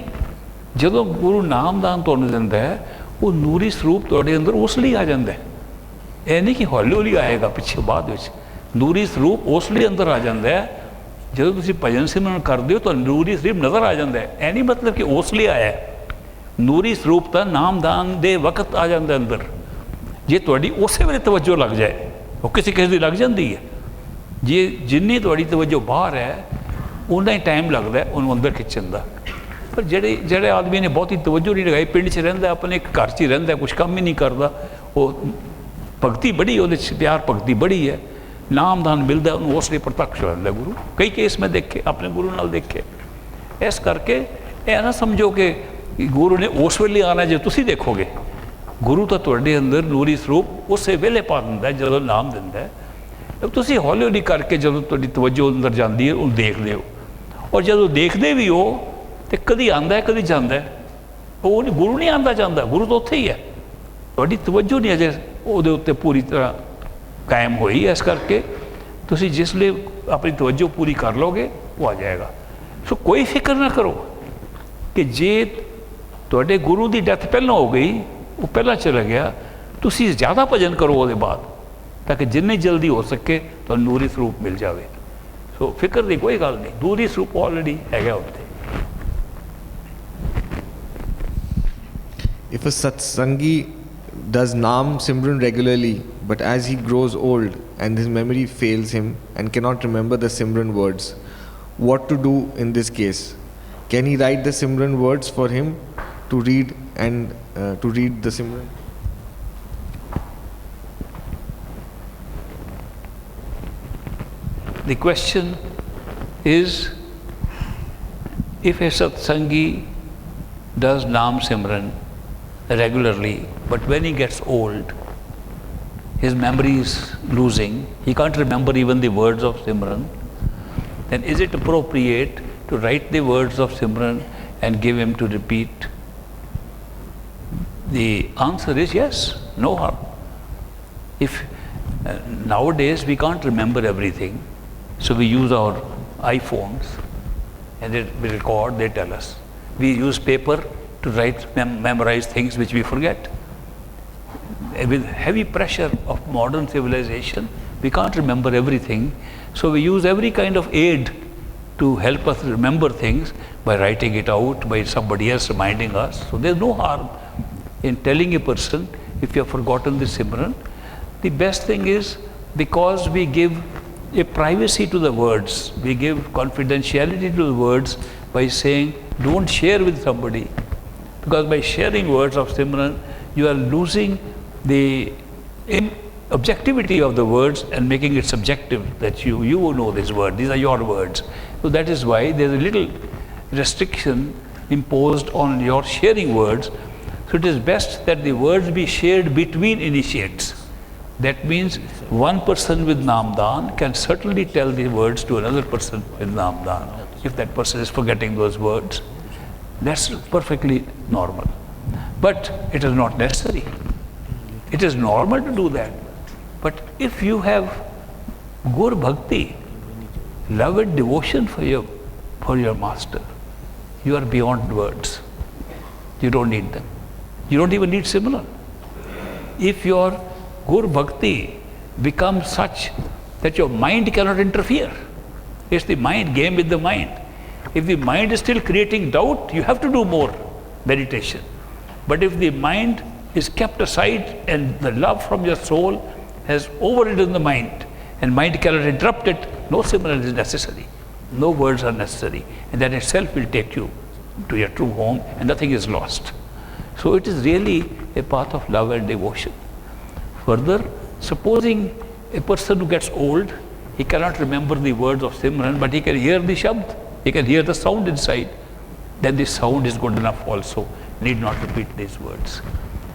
ਜਦੋਂ ਗੁਰੂ ਨਾਮਦਾਨ ਤੁਹਾਨੂੰ ਦਿੰਦਾ ਹੈ, ਉਹ ਨੂਰੀ ਸਰੂਪ ਤੁਹਾਡੇ ਅੰਦਰ ਉਸ ਲਈ ਆ ਜਾਂਦਾ ਹੈ। ਇਹ ਨਹੀਂ ਕਿ ਹੌਲੀ ਹੌਲੀ ਆਏਗਾ ਪਿੱਛੇ ਬਾਅਦ ਵਿੱਚ। ਨੂਰੀ ਸਰੂਪ ਉਸ ਲਈ ਅੰਦਰ ਆ ਜਾਂਦਾ ਹੈ ਜਦੋਂ ਤੁਸੀਂ ਭਜਨ ਸਿਮਰਨ ਕਰਦੇ ਹੋ, ਤੁਹਾਨੂੰ ਨੂਰੀ ਸਰੂਪ ਨਜ਼ਰ ਆ ਜਾਂਦਾ ਹੈ। ਇਹ ਨਹੀਂ ਮਤਲਬ ਕਿ ਉਸ ਲਈ ਆਇਆ। ਨੂਰੀ ਸਰੂਪ ਤਾਂ ਨਾਮਦਾਨ ਦੇ ਵਕਤ ਆ ਜਾਂਦਾ ਅੰਦਰ, ਜੇ ਤੁਹਾਡੀ ਉਸੇ ਵੇਲੇ ਤਵੱਜੋ ਲੱਗ ਜਾਏ। ਉਹ ਕਿਸੇ ਕਿਸੇ ਦੀ ਲੱਗ ਜਾਂਦੀ ਹੈ। ਜੇ ਜਿੰਨੀ ਤੁਹਾਡੀ ਤਵੱਜੋ ਬਾਹਰ ਹੈ, ਉਨਾ ਹੀ ਟਾਈਮ ਲੱਗਦਾ ਉਹਨੂੰ ਅੰਦਰ ਖਿੱਚਣ ਦਾ। ਪਰ ਜਿਹੜੇ ਆਦਮੀ ਨੇ ਬਹੁਤੀ ਤਵੱਜੋ ਨਹੀਂ ਲਗਾਈ, ਪਿੰਡ 'ਚ ਰਹਿੰਦਾ, ਆਪਣੇ ਇੱਕ ਘਰ 'ਚ ਹੀ ਰਹਿੰਦਾ, ਕੁਛ ਕੰਮ ਹੀ ਨਹੀਂ ਕਰਦਾ, ਉਹ ਭਗਤੀ ਬੜੀ ਉਹਦੇ 'ਚ ਪਿਆਰ ਭਗਤੀ ਬੜੀ ਹੈ, ਨਾਮਦਾਨ ਮਿਲਦਾ ਉਹਨੂੰ ਉਸ ਲਈ ਪ੍ਰਤੱਖ ਹੋ ਜਾਂਦਾ ਗੁਰੂ। ਕਈ ਕੇਸ ਮੈਂ ਦੇਖੇ, ਆਪਣੇ ਗੁਰੂ ਨਾਲ ਦੇਖੇ। ਇਸ ਕਰਕੇ ਇਹ ਨਾ ਸਮਝੋ ਕਿ ਗੁਰੂ ਨੇ ਉਸ ਵੇਲੇ ਆਉਣਾ। ਜੇ ਤੁਸੀਂ ਦੇਖੋਗੇ, ਗੁਰੂ ਤਾਂ ਤੁਹਾਡੇ ਅੰਦਰ ਨੂਰੀ ਸਰੂਪ ਉਸੇ ਵੇਲੇ ਪਾ ਦਿੰਦਾ ਜਦੋਂ ਨਾਮ ਦਿੰਦਾ ਹੈ। ਤੁਸੀਂ ਹੌਲੀ ਹੌਲੀ ਕਰਕੇ ਜਦੋਂ ਤੁਹਾਡੀ ਤਵੱਜੋ ਅੰਦਰ ਜਾਂਦੀ ਹੈ, ਉਹਨੂੰ ਦੇਖਦੇ ਹੋ। ਔਰ ਜਦੋਂ ਦੇਖਦੇ ਵੀ ਹੋ ਤੇ ਕਦੀ ਆਉਂਦਾ ਕਦੀ ਜਾਂਦਾ। ਉਹ ਨਹੀਂ, ਗੁਰੂ ਨਹੀਂ ਆਉਂਦਾ ਜਾਂਦਾ, ਗੁਰੂ ਤਾਂ ਉੱਥੇ ਹੀ ਹੈ। ਤੁਹਾਡੀ ਤਵੱਜੋ ਨਹੀਂ ਅਜੇ ਉਹਦੇ ਉੱਤੇ ਪੂਰੀ ਤਰ੍ਹਾਂ ਕਾਇਮ ਹੋਈ। ਇਸ ਕਰਕੇ ਤੁਸੀਂ ਜਿਸ ਲਈ ਆਪਣੀ ਤਵੱਜੋ ਪੂਰੀ ਕਰ ਲਓਗੇ, ਉਹ ਆ ਜਾਏਗਾ। ਸੋ ਕੋਈ ਫਿਕਰ ਨਾ ਕਰੋ ਕਿ ਜੇ ਤੁਹਾਡੇ ਗੁਰੂ ਦੀ ਡੈਥ ਪਹਿਲਾਂ ਹੋ ਗਈ, ਉਹ ਪਹਿਲਾਂ ਚਲਾ ਗਿਆ, ਤੁਸੀਂ ਜ਼ਿਆਦਾ ਭਜਨ ਕਰੋ ਉਹਦੇ ਬਾਅਦ, ਤਾਂ ਕਿ ਜਿੰਨੀ ਜਲਦੀ ਹੋ ਸਕੇ ਤੁਹਾਨੂੰ ਨੂਰੀ ਸਰੂਪ ਮਿਲ ਜਾਵੇ। ਸੋ ਫਿਕਰ ਦੀ ਕੋਈ ਗੱਲ ਨਹੀਂ, ਨੂਰੀ ਸਰੂਪ ਆਲਰੇਡੀ ਹੈਗਾ ਉੱਥੇ। If a Satsangi does Naam Simran regularly, but as he grows old and his memory fails him and cannot remember the Simran words, what to do in this case? Can he write the Simran words for him to read and to read the Simran? The question is, if a Satsangi does Naam Simran regularly, but when he gets old, his memory is losing, he can't remember even the words of Simran, then is it appropriate to write the words of Simran and give him to repeat? The answer is yes, no harm. If nowadays we can't remember everything, so we use our iPhones and we record, they tell us. We use paper to write, memorize things which we forget. With heavy pressure of modern civilization, we can't remember everything, so we use every kind of aid to help us remember things by writing it out, by somebody else reminding us. So there's no harm in telling a person, if you have forgotten the Simran. The best thing is, because we give a privacy to the words, we give confidentiality to the words by saying, don't share with somebody. Because by sharing words of Simran, you are losing the objectivity of the words and making it subjective, that you know this word, these are your words. So that is why there is a little restriction imposed on your sharing words. So it is best that the words be shared between initiates. That means one person with Namdan can certainly tell the words to another person with Namdan, if that person is forgetting those words. That's perfectly normal. But it is not necessary. It is normal to do that. But if you have Gur Bhakti, love and devotion for your master, you are beyond words. You don't need them. You don't even need Simran. If your Gur Bhakti becomes such that your mind cannot interfere, it's the mind, game with the mind. If the mind is still creating doubt, you have to do more meditation. But if the mind is kept aside and the love from your soul has overridden the mind, and mind cannot interrupt it, no Simran is necessary. No words are necessary. And that itself will take you to your true home and nothing is lost. So it is really a path of love and devotion. Further, supposing a person who gets old, he cannot remember the words of Simran, but he can hear the Shabd, he can hear the sound inside. Then the sound is good enough also, need not repeat these words.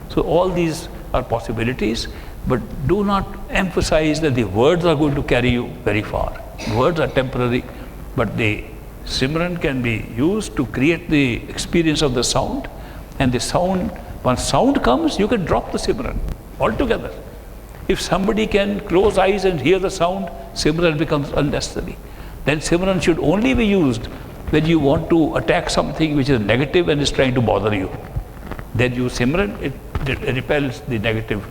So all these are possibilities, but do not emphasize that the words are going to carry you very far. Words are temporary, but the Simran can be used to create the experience of the sound, and the sound, once sound comes, you can drop the Simran altogether. If somebody can close eyes and hear the sound, Simran becomes unnecessary. Then Simran should only be used when you want to attack something which is negative and is trying to bother you. Then you Simran, it repels the negative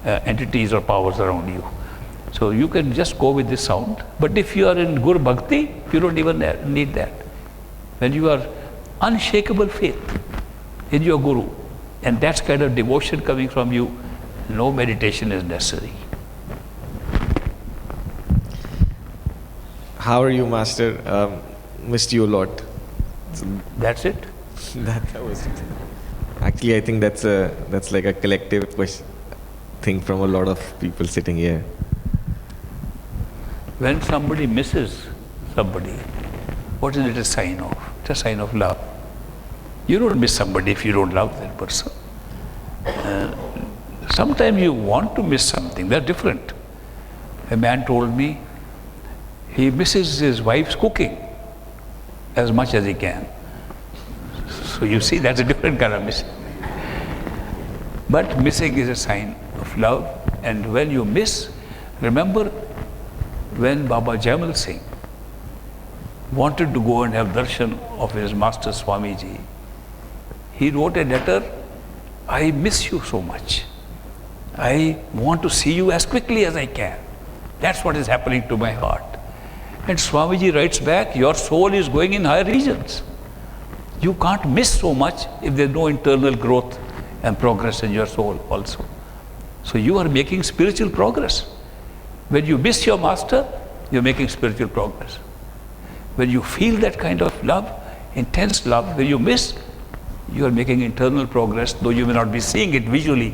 entities or powers around you. So you can just go with this sound. But if you are in Guru Bhakti, you don't even need that. When you are unshakable faith in your Guru, and that's kind of devotion coming from you, no meditation is necessary. How are you, Master? Missed you a lot. That's it. That was it. Actually, I think that's like a collective thing from a lot of people sitting here. When somebody misses somebody, what is it a sign of? It's a sign of love. You don't miss somebody if you don't love that person. Sometimes you want to miss something, they're different. A man told me he misses his wife's cooking as much as he can. So you see, that's a different kind of missing. But missing is a sign of love, and when you miss, remember when Baba Jaimal Singh wanted to go and have darshan of his master Swamiji, he wrote a letter, I miss you so much. I want to see you as quickly as I can. That's what is happening to my heart. And Swamiji writes back, your soul is going in higher regions. You can't miss so much if there's no internal growth and progress in your soul also. So you are making spiritual progress. When you miss your master, you're making spiritual progress. When you feel that kind of love, intense love, when you miss, you are making internal progress, though you may not be seeing it visually.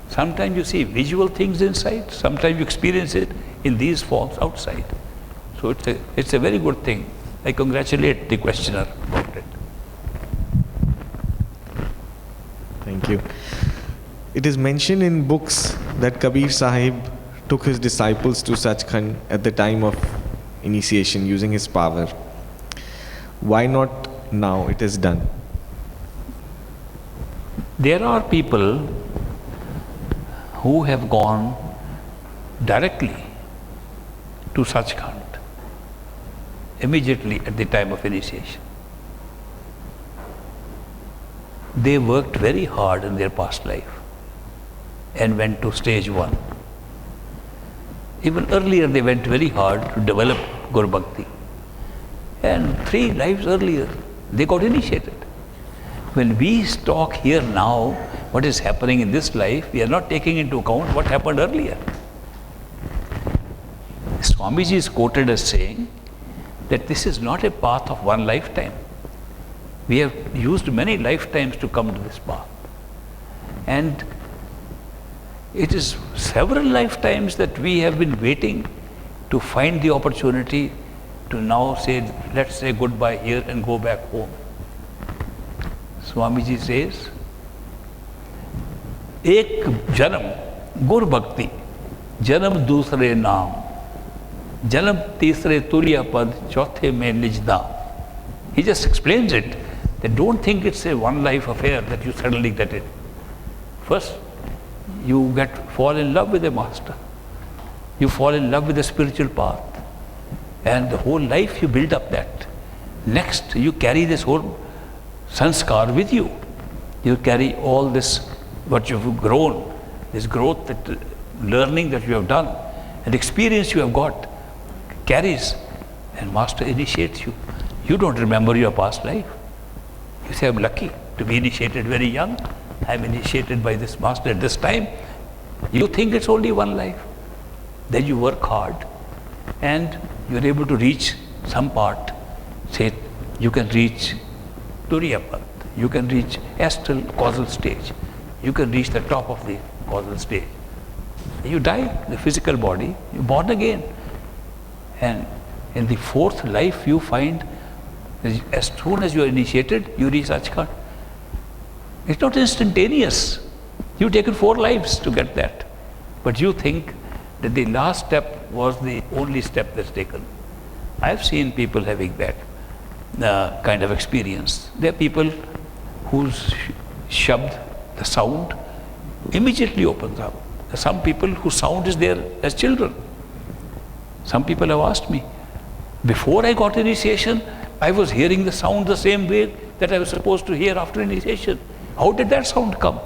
Sometimes you see visual things inside, sometimes you experience it in these forms outside. So it's a very good thing. I congratulate the questioner about it. Thank you. It is mentioned in books that Kabir Sahib took his disciples to Sachkhand at the time of initiation using his power. Why not now it is done? There are people who have gone directly to Sachkhand immediately at the time of initiation. They worked very hard in their past life and went to stage 1. Even earlier they went very hard to develop Guru Bhakti. And 3 lives earlier, they got initiated. When we talk here now, what is happening in this life, we are not taking into account what happened earlier. Swamiji is quoted as saying that this is not a path of one lifetime. We have used many lifetimes to come to this path. And it is several lifetimes that we have been waiting to find the opportunity to now say, let's say goodbye here and go back home. Swamiji says, एक जन्म गुरु भक्ति, जन्म दूसरे नाम, जन्म तीसरे तुरिया पद, चौथे में निज धाम. He just explains it. That don't think it's a one life affair that you suddenly get it. First, you fall in love with the master. You fall in love with the spiritual path. And the whole life you build up that. Next, you carry this whole sanskar with you. You carry all this, what you've grown, this growth, that learning that you have done, and experience you have got, carries, and master initiates you. You don't remember your past life. You say, I'm lucky to be initiated very young. I'm initiated by this master at this time. You think it's only one life. Then you work hard and you're able to reach some part. Say, you can reach Turiyapat, you can reach astral causal stage, you can reach the top of the causal stage. You die, the physical body, you're born again. And in the 4th life you find, as soon as you are initiated, you reach Sachkhand. It's not instantaneous. You've taken 4 lives to get that. But you think that the last step was the only step that's taken. I've seen people having that kind of experience. There are people whose shabd, the sound, immediately opens up. some people whose sound is there as children. Some people have asked me, before I got initiation, I was hearing the sound the same way that I was supposed to hear after initiation. How did that sound come?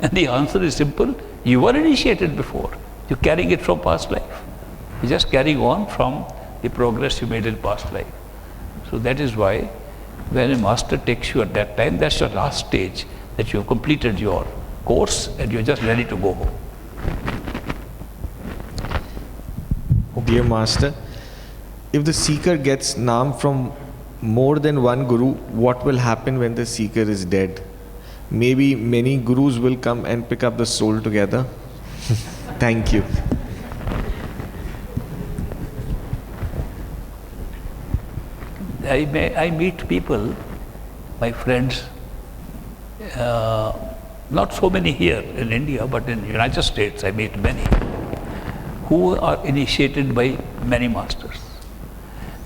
And the answer is simple. You were initiated before. You're carrying it from past life. You're just carrying on from the progress you made in past life. So that is why when a master takes you at that time, that's your last stage, that you have completed your course and you're just ready to go home. Dear Master, if the seeker gets naam from more than one guru, what will happen when the seeker is dead? Maybe many gurus will come and pick up the soul together. Thank you. I meet people, my friends, not so many here in India, but in the United States I meet many, who are initiated by many masters.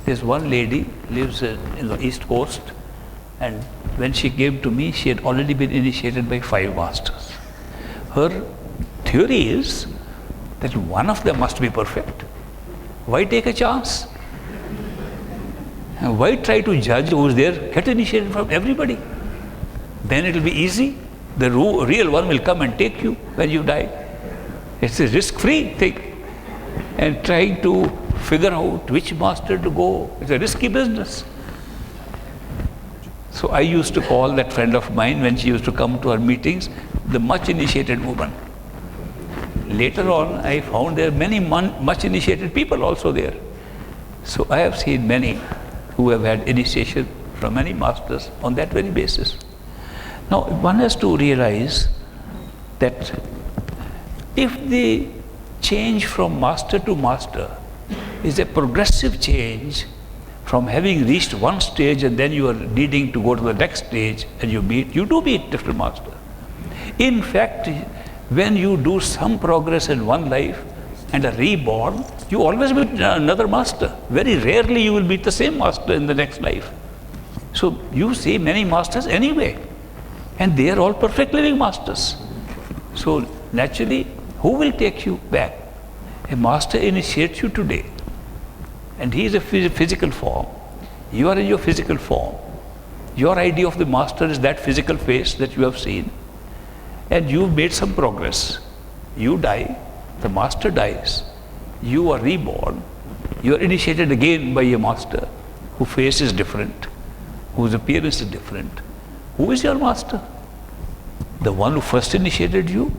There's one lady lives in the East Coast, and when she came to me, she had already been initiated by 5 masters. Her theory is that one of them must be perfect. Why take a chance? And why try to judge who's there? Get initiated from everybody. Then it will be easy. The real one will come and take you when you die. It's a risk-free thing. And trying to figure out which master to go, it's a risky business. So I used to call that friend of mine, when she used to come to our meetings, the much initiated woman. Later on, I found there are many much initiated people also there. So I have seen many who have had initiation from many masters on that very basis. Now, one has to realize that if the change from master to master is a progressive change, from having reached one stage and then you are needing to go to the next stage and you do meet different master. In fact, when you do some progress in one life and are reborn, you always meet another master. Very rarely you will meet the same master in the next life. So you see many masters anyway, and they are all perfect living masters. So naturally, who will take you back? A master initiates you today, and he is a physical form. You are in your physical form. Your idea of the master is that physical face that you have seen, and you've made some progress. You die, the master dies, you are reborn, you are initiated again by a master whose face is different, whose appearance is different. Who is your master? The one who first initiated you,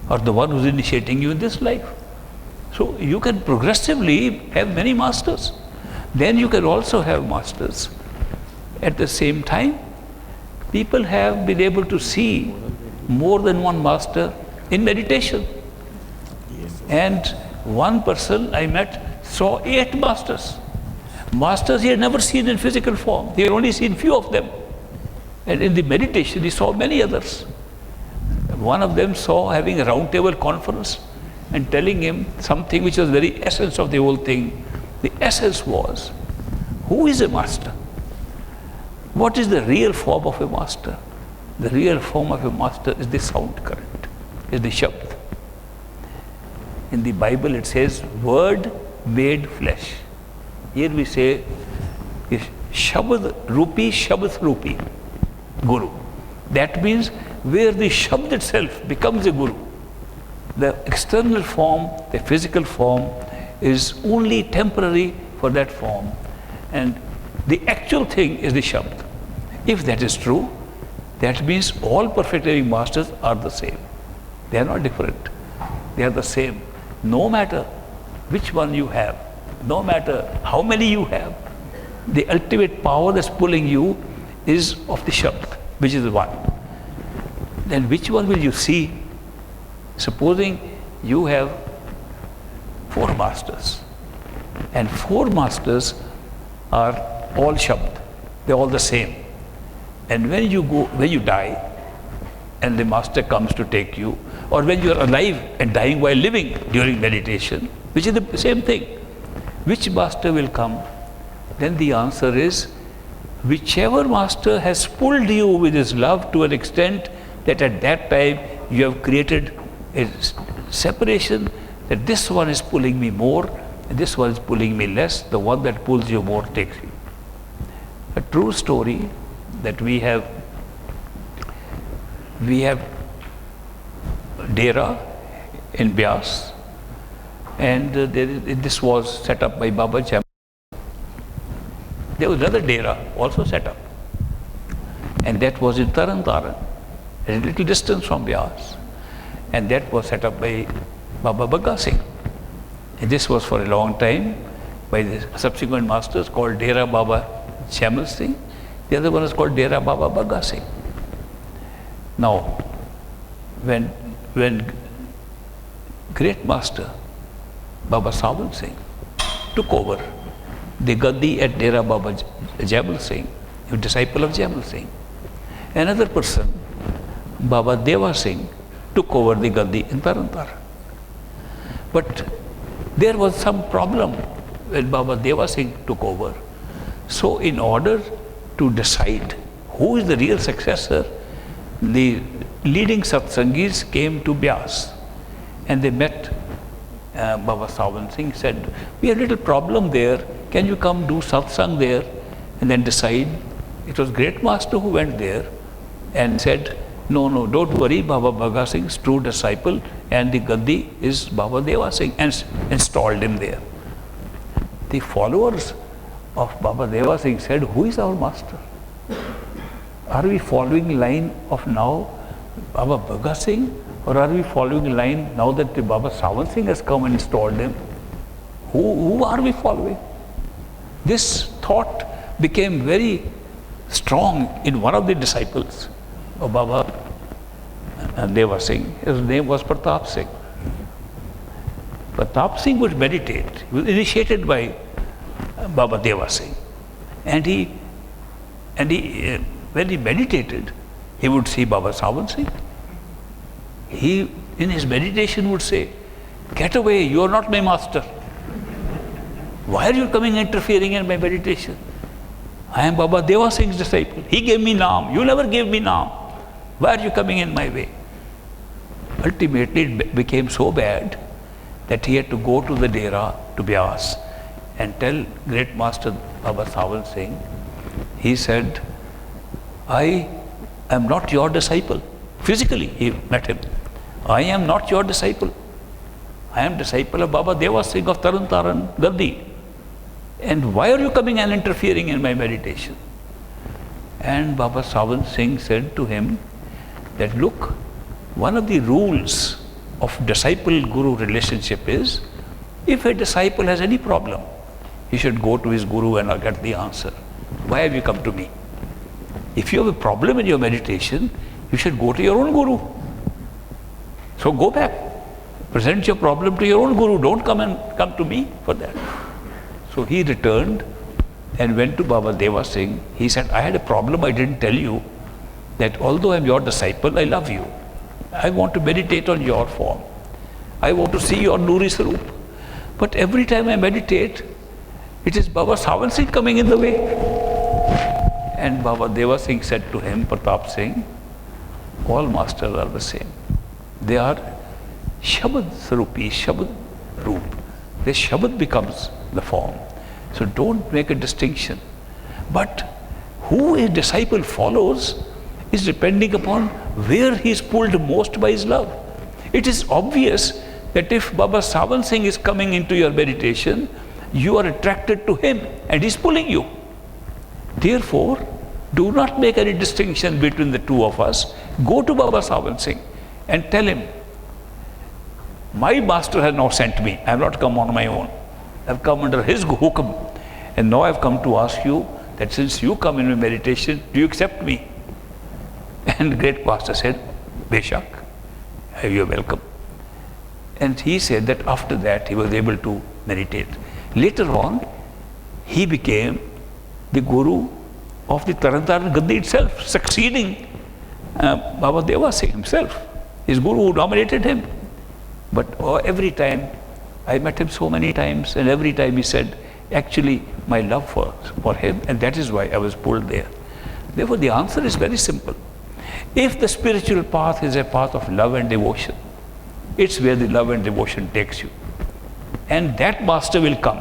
or the one who's initiating you in this life? So you can progressively have many masters. Then you can also have masters. At the same time, people have been able to see more than one master in meditation. And one person I met saw 8 masters. Masters he had never seen in physical form. He had only seen few of them. And in the meditation he saw many others. One of them saw having a round table conference and telling him something which was very essence of the whole thing. The essence was, who is a master? What is the real form of a master? The real form of a master is the sound current, is the Shabd. In the Bible it says, word made flesh. Here we say, Shabd Rupi, Shabd Rupi, Guru. That means where the Shabd itself becomes a Guru. The external form, the physical form, is only temporary for that form. And the actual thing is the Shabd. If that is true, that means all perfect living masters are the same. They are not different. They are the same. No matter which one you have, no matter how many you have, the ultimate power that's pulling you is of the Shabd, which is the one. Then which one will you see? Supposing you have 4 masters, and 4 masters are all Shabd, they're all the same. And when you die, and the master comes to take you, or when you are alive and dying while living during meditation, which is the same thing, which master will come? Then the answer is, whichever master has pulled you with his love to an extent that at that time you have created a separation, that this one is pulling me more and this one is pulling me less. The one that pulls you more takes you. A true story that we have Dera in Byas, and this was set up by Baba Jam. There was another Dera also set up, and that was in Taran Taran, a little distance from Byas, and that was set up by Baba Bagga Singh. And this was for a long time by the subsequent masters called Dera Baba Jamal Singh. The other one is called Dera Baba Bagga Singh. Now, when great master Baba Sawan Singh took over the Gaddi at Dera Baba Jamal Singh, a disciple of Jamal Singh, another person, Baba Deva Singh, took over the Gaddi in Taran Taran. But there was some problem when Baba Deva Singh took over. So in order to decide who is the real successor, the leading Satsangis came to Byas and they met Baba Sawan Singh, said, we have a little problem there, can you come do satsang there and then decide? It was great master who went there and said, no, don't worry, Baba Bagga Singh's true disciple and the Gaddi is Baba Deva Singh, and installed him there. The followers of Baba Deva Singh said, who is our master? Are we following line of now Baba Bagga Singh, or are we following line now that the Baba Sawan Singh has come and installed him? Who are we following? This thought became very strong in one of the disciples of Baba Deva Singh. His name was Prap Singh. Prap Singh would meditate. He was initiated by Baba Deva Singh. And when he meditated, he would see Baba Sawan Singh. He, in his meditation, would say, get away, you are not my master. Why are you coming interfering in my meditation? I am Baba Deva Singh's disciple. He gave me Naam. You never gave me Naam. Why are you coming in my way? Ultimately, it became so bad that he had to go to the Dera, to Byas, and tell great master Baba Sawan Singh. He said, I am not your disciple. Physically, he met him. I am not your disciple. I am disciple of Baba Deva Singh of Taran Taran, Gaddi. And why are you coming and interfering in my meditation? And Baba Sawan Singh said to him that, look, one of the rules of disciple-guru relationship is, if a disciple has any problem, he should go to his guru and get the answer. Why have you come to me? If you have a problem in your meditation, you should go to your own guru. So go back, present your problem to your own guru. Don't come to me for that. So he returned and went to Baba Deva Singh. He said, I had a problem, I didn't tell you, that although I am your disciple, I love you. I want to meditate on your form. I want to see your Nuri Sarup. But every time I meditate, it is Baba Sawan Singh coming in the way. And Baba Deva Singh said to him, Prap Singh, all masters are the same. They are Shabd Sarupi, Shabd Roop. The Shabd becomes the form. So don't make a distinction. But who a disciple follows is depending upon where he is pulled most by his love. It is obvious that if Baba Sawan Singh is coming into your meditation, you are attracted to him and he is pulling you. Therefore, do not make any distinction between the two of us. Go to Baba Sawan Singh and tell him, my master has now sent me. I have not come on my own. I have come under his hukum. And now I have come to ask you that since you come in my meditation, do you accept me? And great master said, Beshak, you are welcome. And he said that after that he was able to meditate. Later on, he became the guru of the Taran Taran Gaddi itself, succeeding Baba Deva Singh himself. His guru nominated him. But every time, I met him so many times, and every time he said, actually, my love for him, and that is why I was pulled there. Therefore, the answer is very simple. If the spiritual path is a path of love and devotion, It's where the love and devotion takes you. And that master will come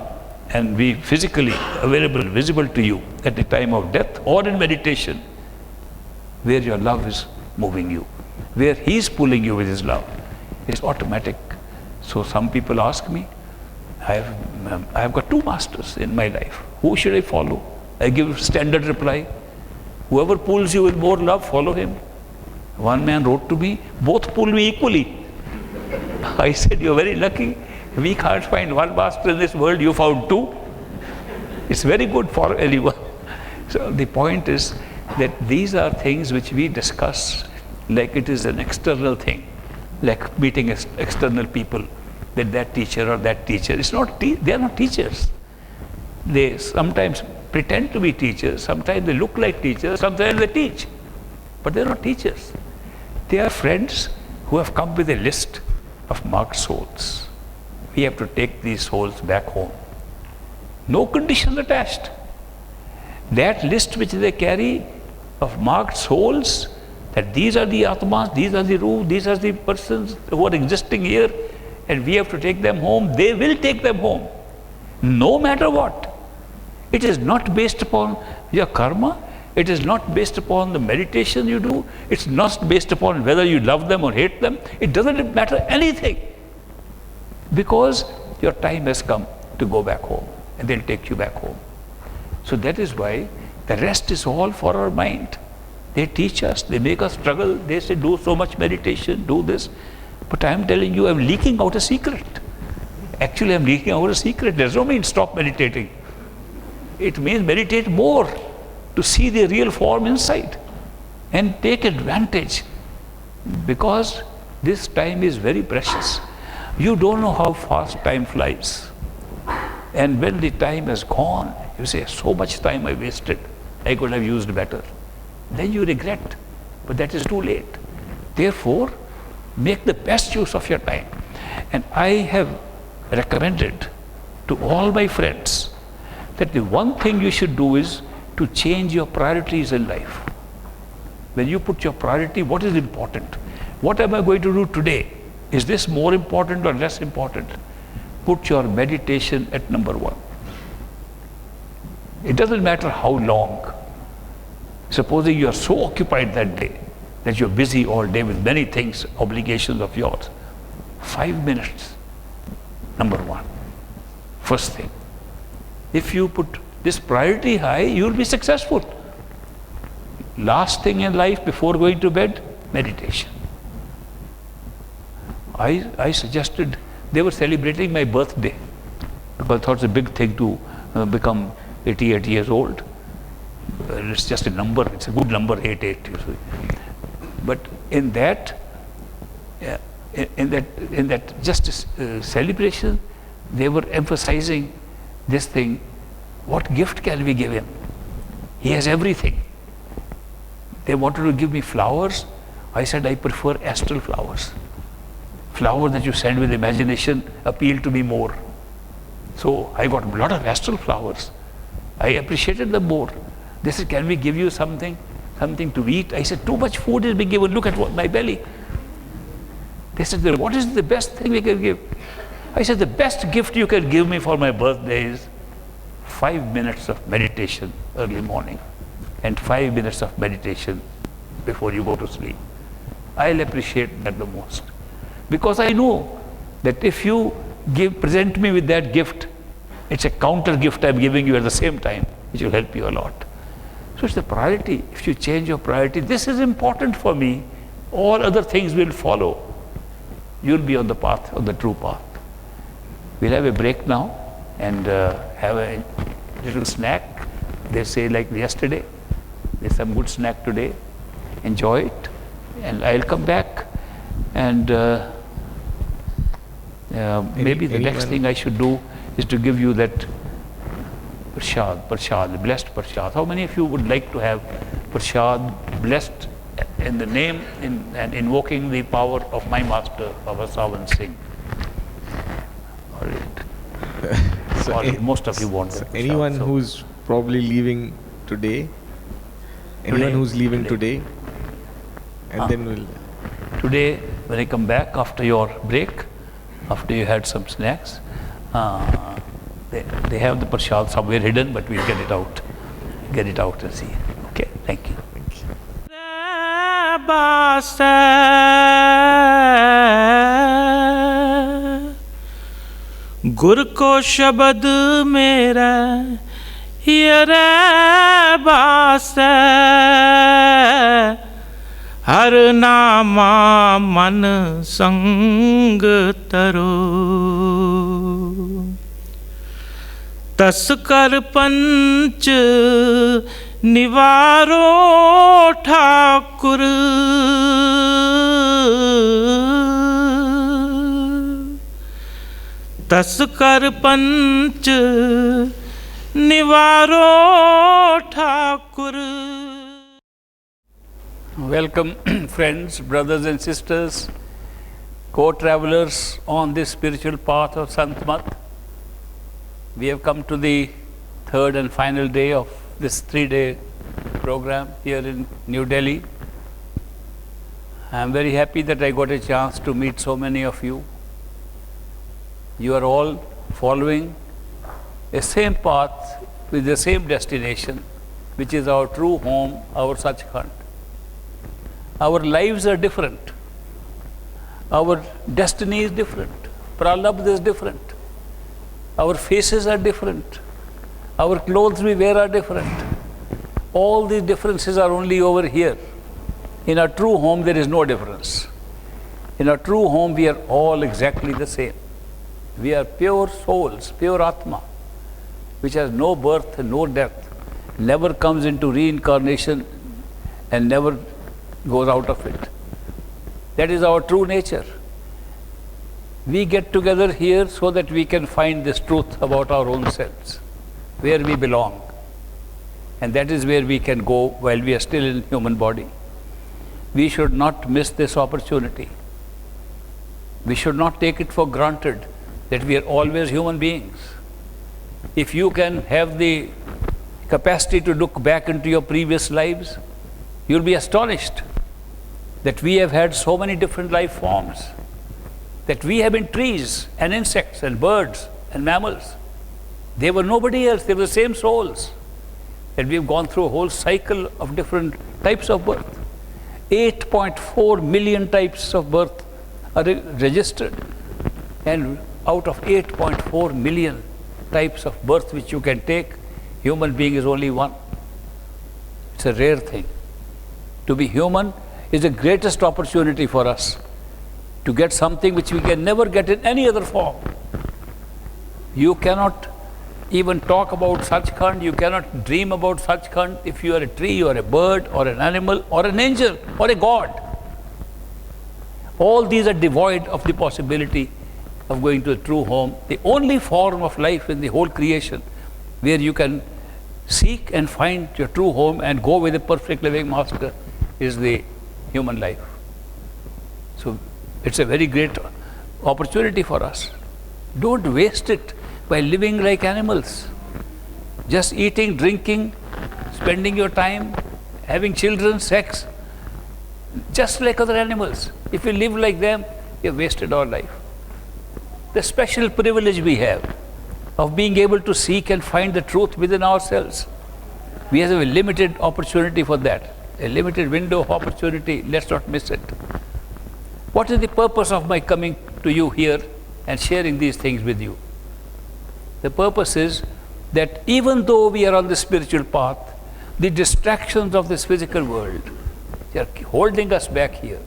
and be physically available, visible to you at the time of death or in meditation, where your love is moving you, where he is pulling you with his love. It's automatic. So some people ask me, I have got two masters in my life. Who should I follow? I give standard reply. Whoever pulls you with more love, follow him. One man wrote to me, both pull me equally. I said, you're very lucky. We can't find one master in this world, you found two. It's very good for anyone. So the point is that these are things which we discuss like it is an external thing, like meeting external people, that teacher or that teacher. It's not, they are not teachers. They sometimes pretend to be teachers, sometimes they look like teachers, sometimes they teach. But they're not teachers. They are friends who have come with a list of marked souls. We have to take these souls back home. No conditions attached. That list which they carry of marked souls, that these are the Atmas, these are the Ruh, these are the persons who are existing here, and we have to take them home, they will take them home. No matter what. It is not based upon your karma, it is not based upon the meditation you do, it's not based upon whether you love them or hate them, it doesn't matter anything. Because your time has come to go back home, and they'll take you back home. So that is why the rest is all for our mind. They teach us, they make us struggle, they say do so much meditation, do this. But I am telling you, I'm leaking out a secret. Actually, I'm leaking out a secret. There's no mean stop meditating. It means meditate more to see the real form inside and take advantage, because this time is very precious. You don't know how fast time flies. And when the time is gone, you say, so much time I wasted, I could have used better. Then you regret, but that is too late. Therefore, make the best use of your time. And I have recommended to all my friends that the one thing you should do is to change your priorities in life. When you put your priority, what is important? What am I going to do today? Is this more important or less important? Put your meditation at number one. It doesn't matter how long. Supposing you are so occupied that day that you're busy all day with many things, obligations of yours. 5 minutes, number one. First thing. If you put this priority high, you will be successful. Last thing in life before going to bed, meditation. I suggested, they were celebrating my birthday, because I thought it's a big thing to become 88 years old. It's just a number, it's a good number, 88. But in that just celebration, they were emphasizing this thing. What gift can we give him? He has everything. They wanted to give me flowers. I said, I prefer astral flowers. Flowers that you send with imagination appeal to me more. So I got a lot of astral flowers. I appreciated them more. They said, can we give you something to eat? I said, too much food is being given. Look at my belly. They said, what is the best thing we can give? I said, the best gift you can give me for my birthday is 5 minutes of meditation early morning and 5 minutes of meditation before you go to sleep. I'll appreciate that the most. Because I know that if you present me with that gift, it's a counter gift I'm giving you at the same time, which will help you a lot. So it's the priority. If you change your priority, this is important for me, all other things will follow. You'll be on the path, on the true path. We'll have a break now and have a little snack. They say like yesterday, there's some good snack today. Enjoy it, and I'll come back and maybe the next thing I should do is to give you that prasad, blessed prasad. How many of you would like to have prasad blessed in the name and invoking the power of my master, Baba Sawan Singh? All right. So most of you want so that. Anyone who's probably leaving today, anyone who's leaving today, and then we'll... Today when you come back after your break, after you had some snacks, they have the prashad somewhere hidden, but we'll get it out. Get it out and see. Okay, thank you. गुर को शब्द मेरा हियरे बासै हर नामा मन संग तरो तस्कर पंच निवारो ठाकुर तस्कर पंच निवारो Thakur. Welcome, friends, brothers and sisters, co-travelers on this spiritual path of Sant-Mat. We have come to the third and final day of this 3-day program here in New Delhi. I am very happy that I got a chance to meet so many of you. You are all following a same path with the same destination, which is our true home, our Sachkhand. Our lives are different. Our destiny is different. Pralabdha is different. Our faces are different. Our clothes we wear are different. All these differences are only over here. In our true home, there is no difference. In our true home, we are all exactly the same. We are pure souls, pure Atma, which has no birth and no death, never comes into reincarnation and never goes out of it. That is our true nature. We get together here so that we can find this truth about our own selves, where we belong. And that is where we can go while we are still in human body. We should not miss this opportunity. We should not take it for granted that we are always human beings. If you can have the capacity to look back into your previous lives, you'll be astonished that we have had so many different life forms, that we have been trees and insects and birds and mammals. They were nobody else, they were the same souls. And we've gone through a whole cycle of different types of birth. 8.4 million types of birth are registered. And out of 8.4 million types of birth which you can take, human being is only one. It's a rare thing. To be human is the greatest opportunity for us to get something which we can never get in any other form. You cannot even talk about Sachkhand, you cannot dream about Sachkhand if you are a tree or a bird or an animal or an angel or a god. All these are devoid of the possibility of going to a true home. The only form of life in the whole creation where you can seek and find your true home and go with a perfect living master is the human life. So it's a very great opportunity for us. Don't waste it by living like animals, just eating, drinking, spending your time, having children, sex, just like other animals. If you live like them, you've wasted our life. The special privilege we have of being able to seek and find the truth within ourselves. We have a limited opportunity for that, a limited window of opportunity. Let's not miss it. What is the purpose of my coming to you here and sharing these things with you? The purpose is that even though we are on the spiritual path, the distractions of this physical world, they are holding us back here,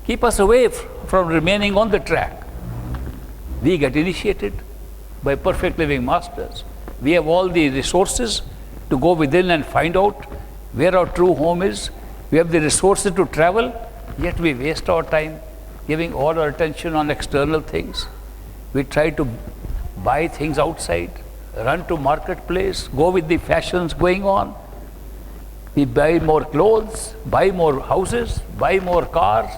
keep us away from remaining on the track. We get initiated by perfect living masters. We have all the resources to go within and find out where our true home is. We have the resources to travel, yet we waste our time giving all our attention on external things. We try to buy things outside, run to marketplace, go with the fashions going on. We buy more clothes, buy more houses, buy more cars,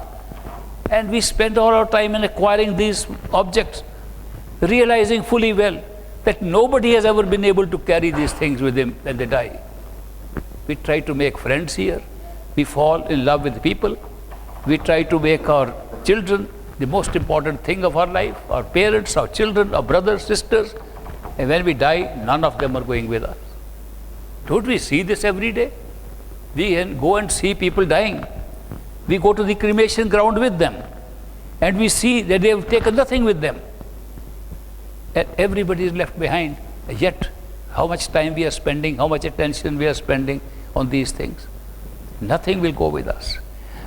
and we spend all our time in acquiring these objects, realizing fully well that nobody has ever been able to carry these things with him when they die. We try to make friends here. We fall in love with people. We try to make our children, the most important thing of our life, our parents, our children, our brothers, sisters. And when we die, none of them are going with us. Don't we see this every day? We can go and see people dying. We go to the cremation ground with them. And we see that they have taken nothing with them. And everybody is left behind. Yet, how much time we are spending, how much attention we are spending on these things. Nothing will go with us.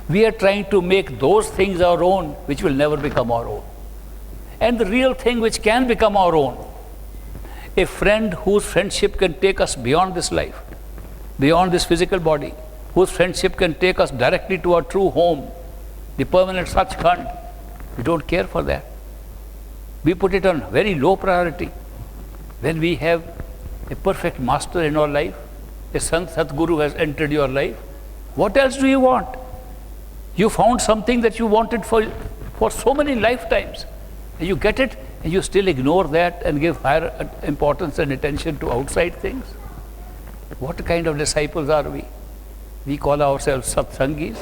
We are trying to make those things our own, which will never become our own. And the real thing which can become our own, a friend whose friendship can take us beyond this life, beyond this physical body, whose friendship can take us directly to our true home, the permanent Sachkhand. We don't care for that. We put it on very low priority. When we have a perfect master in our life, a Sant Satguru has entered your life, what else do you want? You found something that you wanted for so many lifetimes. And you get it, and you still ignore that and give higher importance and attention to outside things. What kind of disciples are we? We call ourselves Satsangis.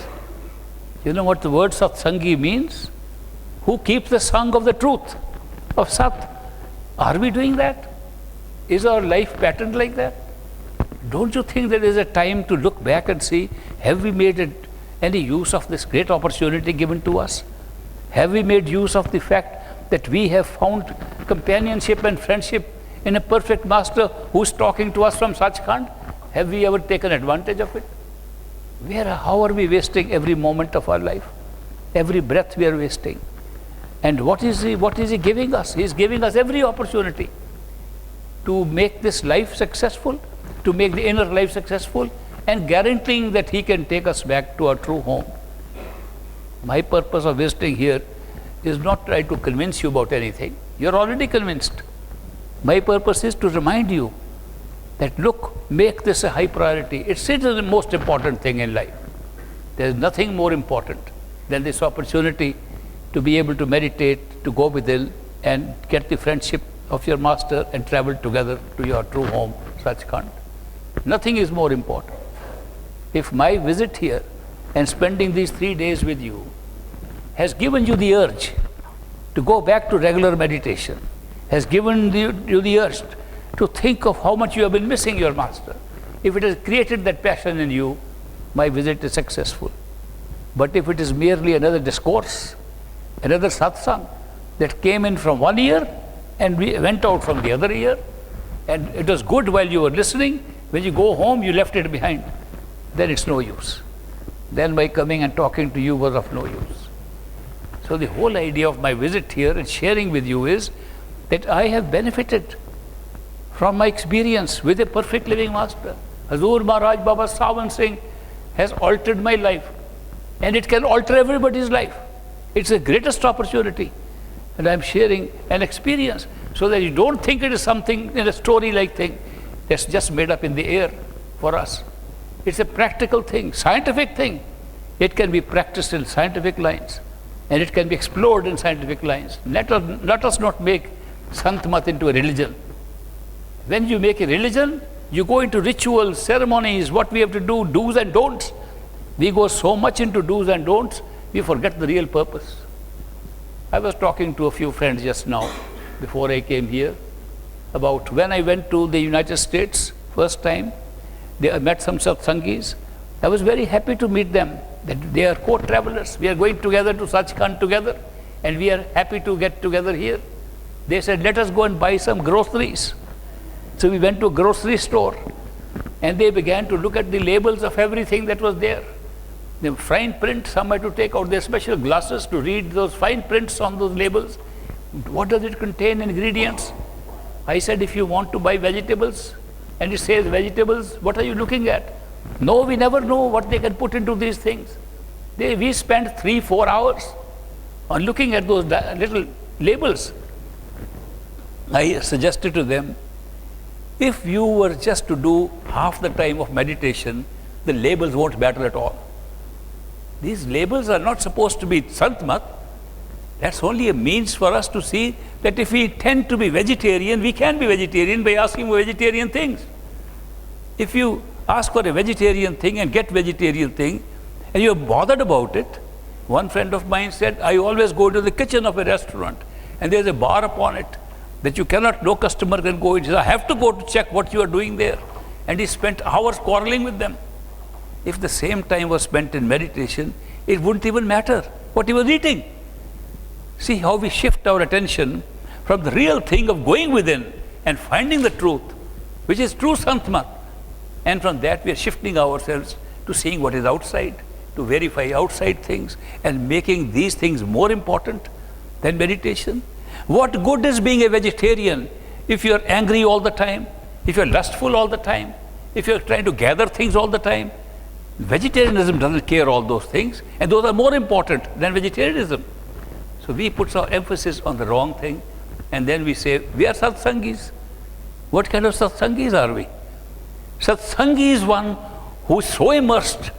You know what the word Satsangi means? Who keeps the song of the truth, of Sat. Are we doing that? Is our life patterned like that? Don't you think there is a time to look back and see, have we made any use of this great opportunity given to us? Have we made use of the fact that we have found companionship and friendship in a perfect master who's talking to us from Sachkhand? Have we ever taken advantage of it? How are we wasting every moment of our life? Every breath we are wasting. And what is he giving us? He is giving us every opportunity to make this life successful, to make the inner life successful, and guaranteeing that he can take us back to our true home. My purpose of visiting here is not try to convince you about anything. You're already convinced. My purpose is to remind you that look, make this a high priority. It's the most important thing in life. There's nothing more important than this opportunity to be able to meditate, to go within and get the friendship of your master and travel together to your true home, Sachkhand. Nothing is more important. If my visit here and spending these 3 days with you has given you the urge to go back to regular meditation, has given you the urge to think of how much you have been missing your master, if it has created that passion in you, my visit is successful. But if it is merely another discourse, another satsang that came in from one ear and we went out from the other ear, and it was good while you were listening, when you go home you left it behind, then it's no use. Then my coming and talking to you was of no use. So the whole idea of my visit here and sharing with you is that I have benefited from my experience with a perfect living master. Hazur Maharaj Baba Sawan Singh has altered my life, and it can alter everybody's life. It's the greatest opportunity. And I'm sharing an experience so that you don't think it is something in a story-like thing that's just made up in the air for us. It's a practical thing, scientific thing. It can be practiced in scientific lines, and it can be explored in scientific lines. Let us not make Sant Mat into a religion. When you make a religion, you go into rituals, ceremonies, what we have to do, do's and don'ts. We go so much into do's and don'ts, we forget the real purpose. I was talking to a few friends just now, before I came here, about when I went to the United States first time. I met some Satsangis. I was very happy to meet them, that they are co-travelers. We are going together to Sachkhand together, and we are happy to get together here. They said, let us go and buy some groceries. So we went to a grocery store, and they began to look at the labels of everything that was there. The fine print, some had to take out their special glasses to read those fine prints on those labels. What does it contain, ingredients? I said, if you want to buy vegetables, and it says vegetables, what are you looking at? No, we never know what they can put into these things. We spend 3-4 hours on looking at those little labels. I suggested to them, if you were just to do half the time of meditation, the labels won't matter at all. These labels are not supposed to be santmat. That's only a means for us to see that if we tend to be vegetarian, we can be vegetarian by asking for vegetarian things. If you ask for a vegetarian thing and get vegetarian thing, and you're bothered about it, One friend of mine said, I always go to the kitchen of a restaurant and there's a bar upon it that you cannot, no customer can go. He says, I have to go to check what you are doing there. And he spent hours quarreling with them. If the same time was spent in meditation, it wouldn't even matter what he was eating. See how we shift our attention from the real thing of going within and finding the truth, which is true santmat. And from that we are shifting ourselves to seeing what is outside, to verify outside things and making these things more important than meditation. What good is being a vegetarian if you are angry all the time, if you are lustful all the time, if you are trying to gather things all the time? Vegetarianism doesn't care all those things, and those are more important than vegetarianism. So we put our emphasis on the wrong thing, and then we say, we are satsangis. What kind of satsangis are we? Satsangi is one who is so immersed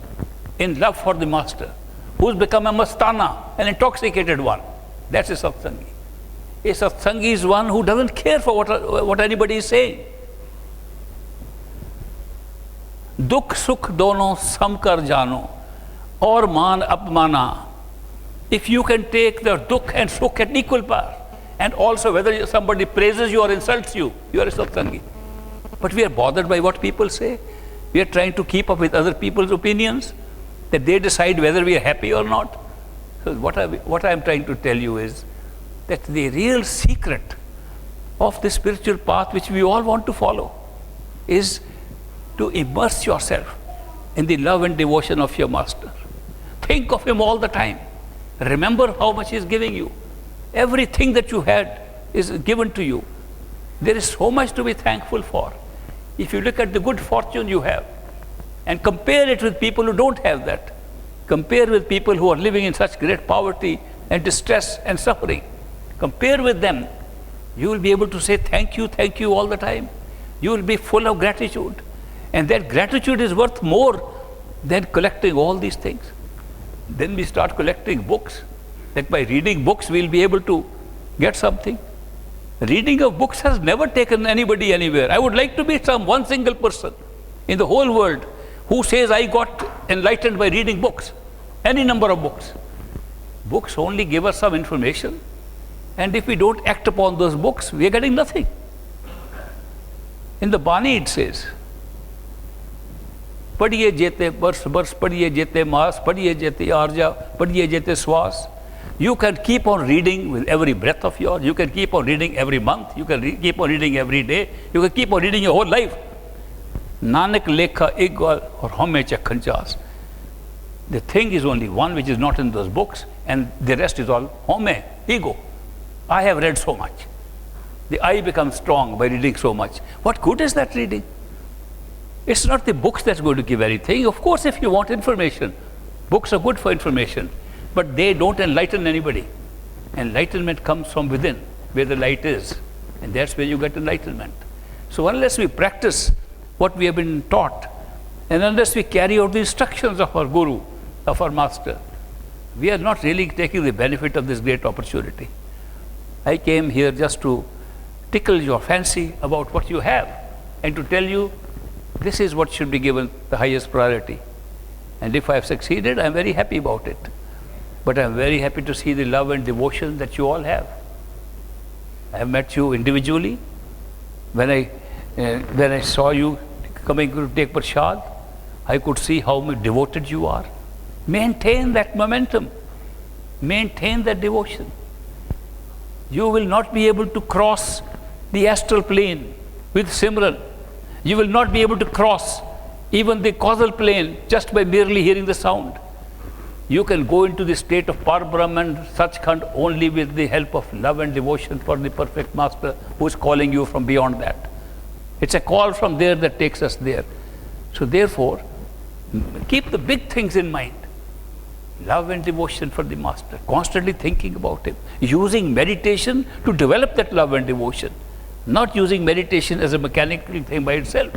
in love for the master, who's become a mastana, an intoxicated one. That's a satsangi. A satsangi is one who doesn't care for what anybody is saying. Dukh sukh dono samkar jano, or man apmana. If you can take the dukh and sukh at equal par, and also whether somebody praises you or insults you, you are a satsangi. But we are bothered by what people say. We are trying to keep up with other people's opinions, that they decide whether we are happy or not. So what I am trying to tell you is that the real secret of the spiritual path which we all want to follow is to immerse yourself in the love and devotion of your master. Think of him all the time. Remember how much he is giving you. Everything that you had is given to you. There is so much to be thankful for. If you look at the good fortune you have and compare it with people who don't have that, compare with people who are living in such great poverty and distress and suffering, compare with them, you will be able to say thank you all the time. You will be full of gratitude. And that gratitude is worth more than collecting all these things. Then we start collecting books, that by reading books we'll be able to get something. Reading of books has never taken anybody anywhere. I would like to be one single person in the whole world who says I got enlightened by reading books, any number of books. Books only give us some information, and if we don't act upon those books, we are getting nothing. In the Bani it says, Padiye jete bars, padiye jete maas, padiye jete arja, padiye jete swas. You can keep on reading with every breath of yours. You can keep on reading every month. You can keep on reading every day. You can keep on reading your whole life. Nanak lekha egal or home chakhanchas. The thing is only one which is not in those books, and the rest is all home, ego. I have read so much. The I becomes strong by reading so much. What good is that reading? It's not the books that's going to give anything. Of course, if you want information, books are good for information, but they don't enlighten anybody. Enlightenment comes from within, where the light is, and that's where you get enlightenment. So unless we practice what we have been taught, and unless we carry out the instructions of our guru, of our master, we are not really taking the benefit of this great opportunity. I came here just to tickle your fancy about what you have, and to tell you this is what should be given the highest priority. And if I have succeeded, I am very happy about it. But I am very happy to see the love and devotion that you all have. I have met you individually. When I saw you coming to take prasad, I could see how much devoted you are. Maintain that momentum. Maintain that devotion. You will not be able to cross the astral plane with Simran. You will not be able to cross even the causal plane just by merely hearing the sound. You can go into the state of Parbrahm and Sachkhand only with the help of love and devotion for the perfect master who is calling you from beyond that. It's a call from there that takes us there. So therefore, keep the big things in mind. Love and devotion for the master, constantly thinking about him, using meditation to develop that love and devotion, not using meditation as a mechanical thing by itself.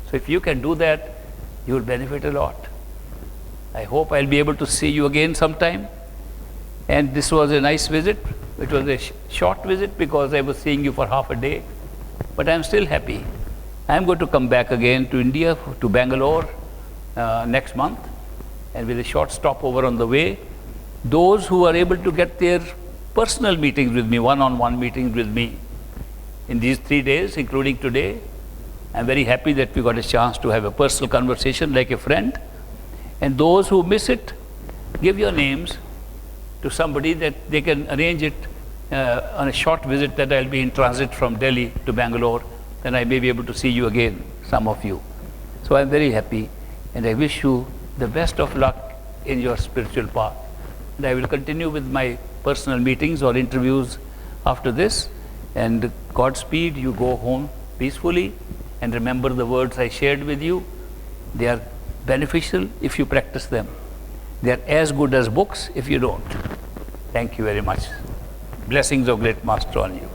So if you can do that, you will benefit a lot. I hope I'll be able to see you again sometime. And this was a nice visit. It was a short visit because I was seeing you for half a day. But I'm still happy. I'm going to come back again to India, to Bangalore next month, and with a short stopover on the way. those who are able to get their personal meetings with me, one-on-one meetings with me in these 3 days, including today, I'm very happy that we got a chance to have a personal conversation like a friend. And those who miss it, give your names to somebody that they can arrange it on a short visit, that I'll be in transit from Delhi to Bangalore, then I may be able to see you again, some of you. So I'm very happy, and I wish you the best of luck in your spiritual path. And I will continue with my personal meetings or interviews after this. And Godspeed, you go home peacefully, and remember the words I shared with you. They are beneficial if you practice them. They are as good as books if you don't. Thank you very much. Blessings of Great Master on you.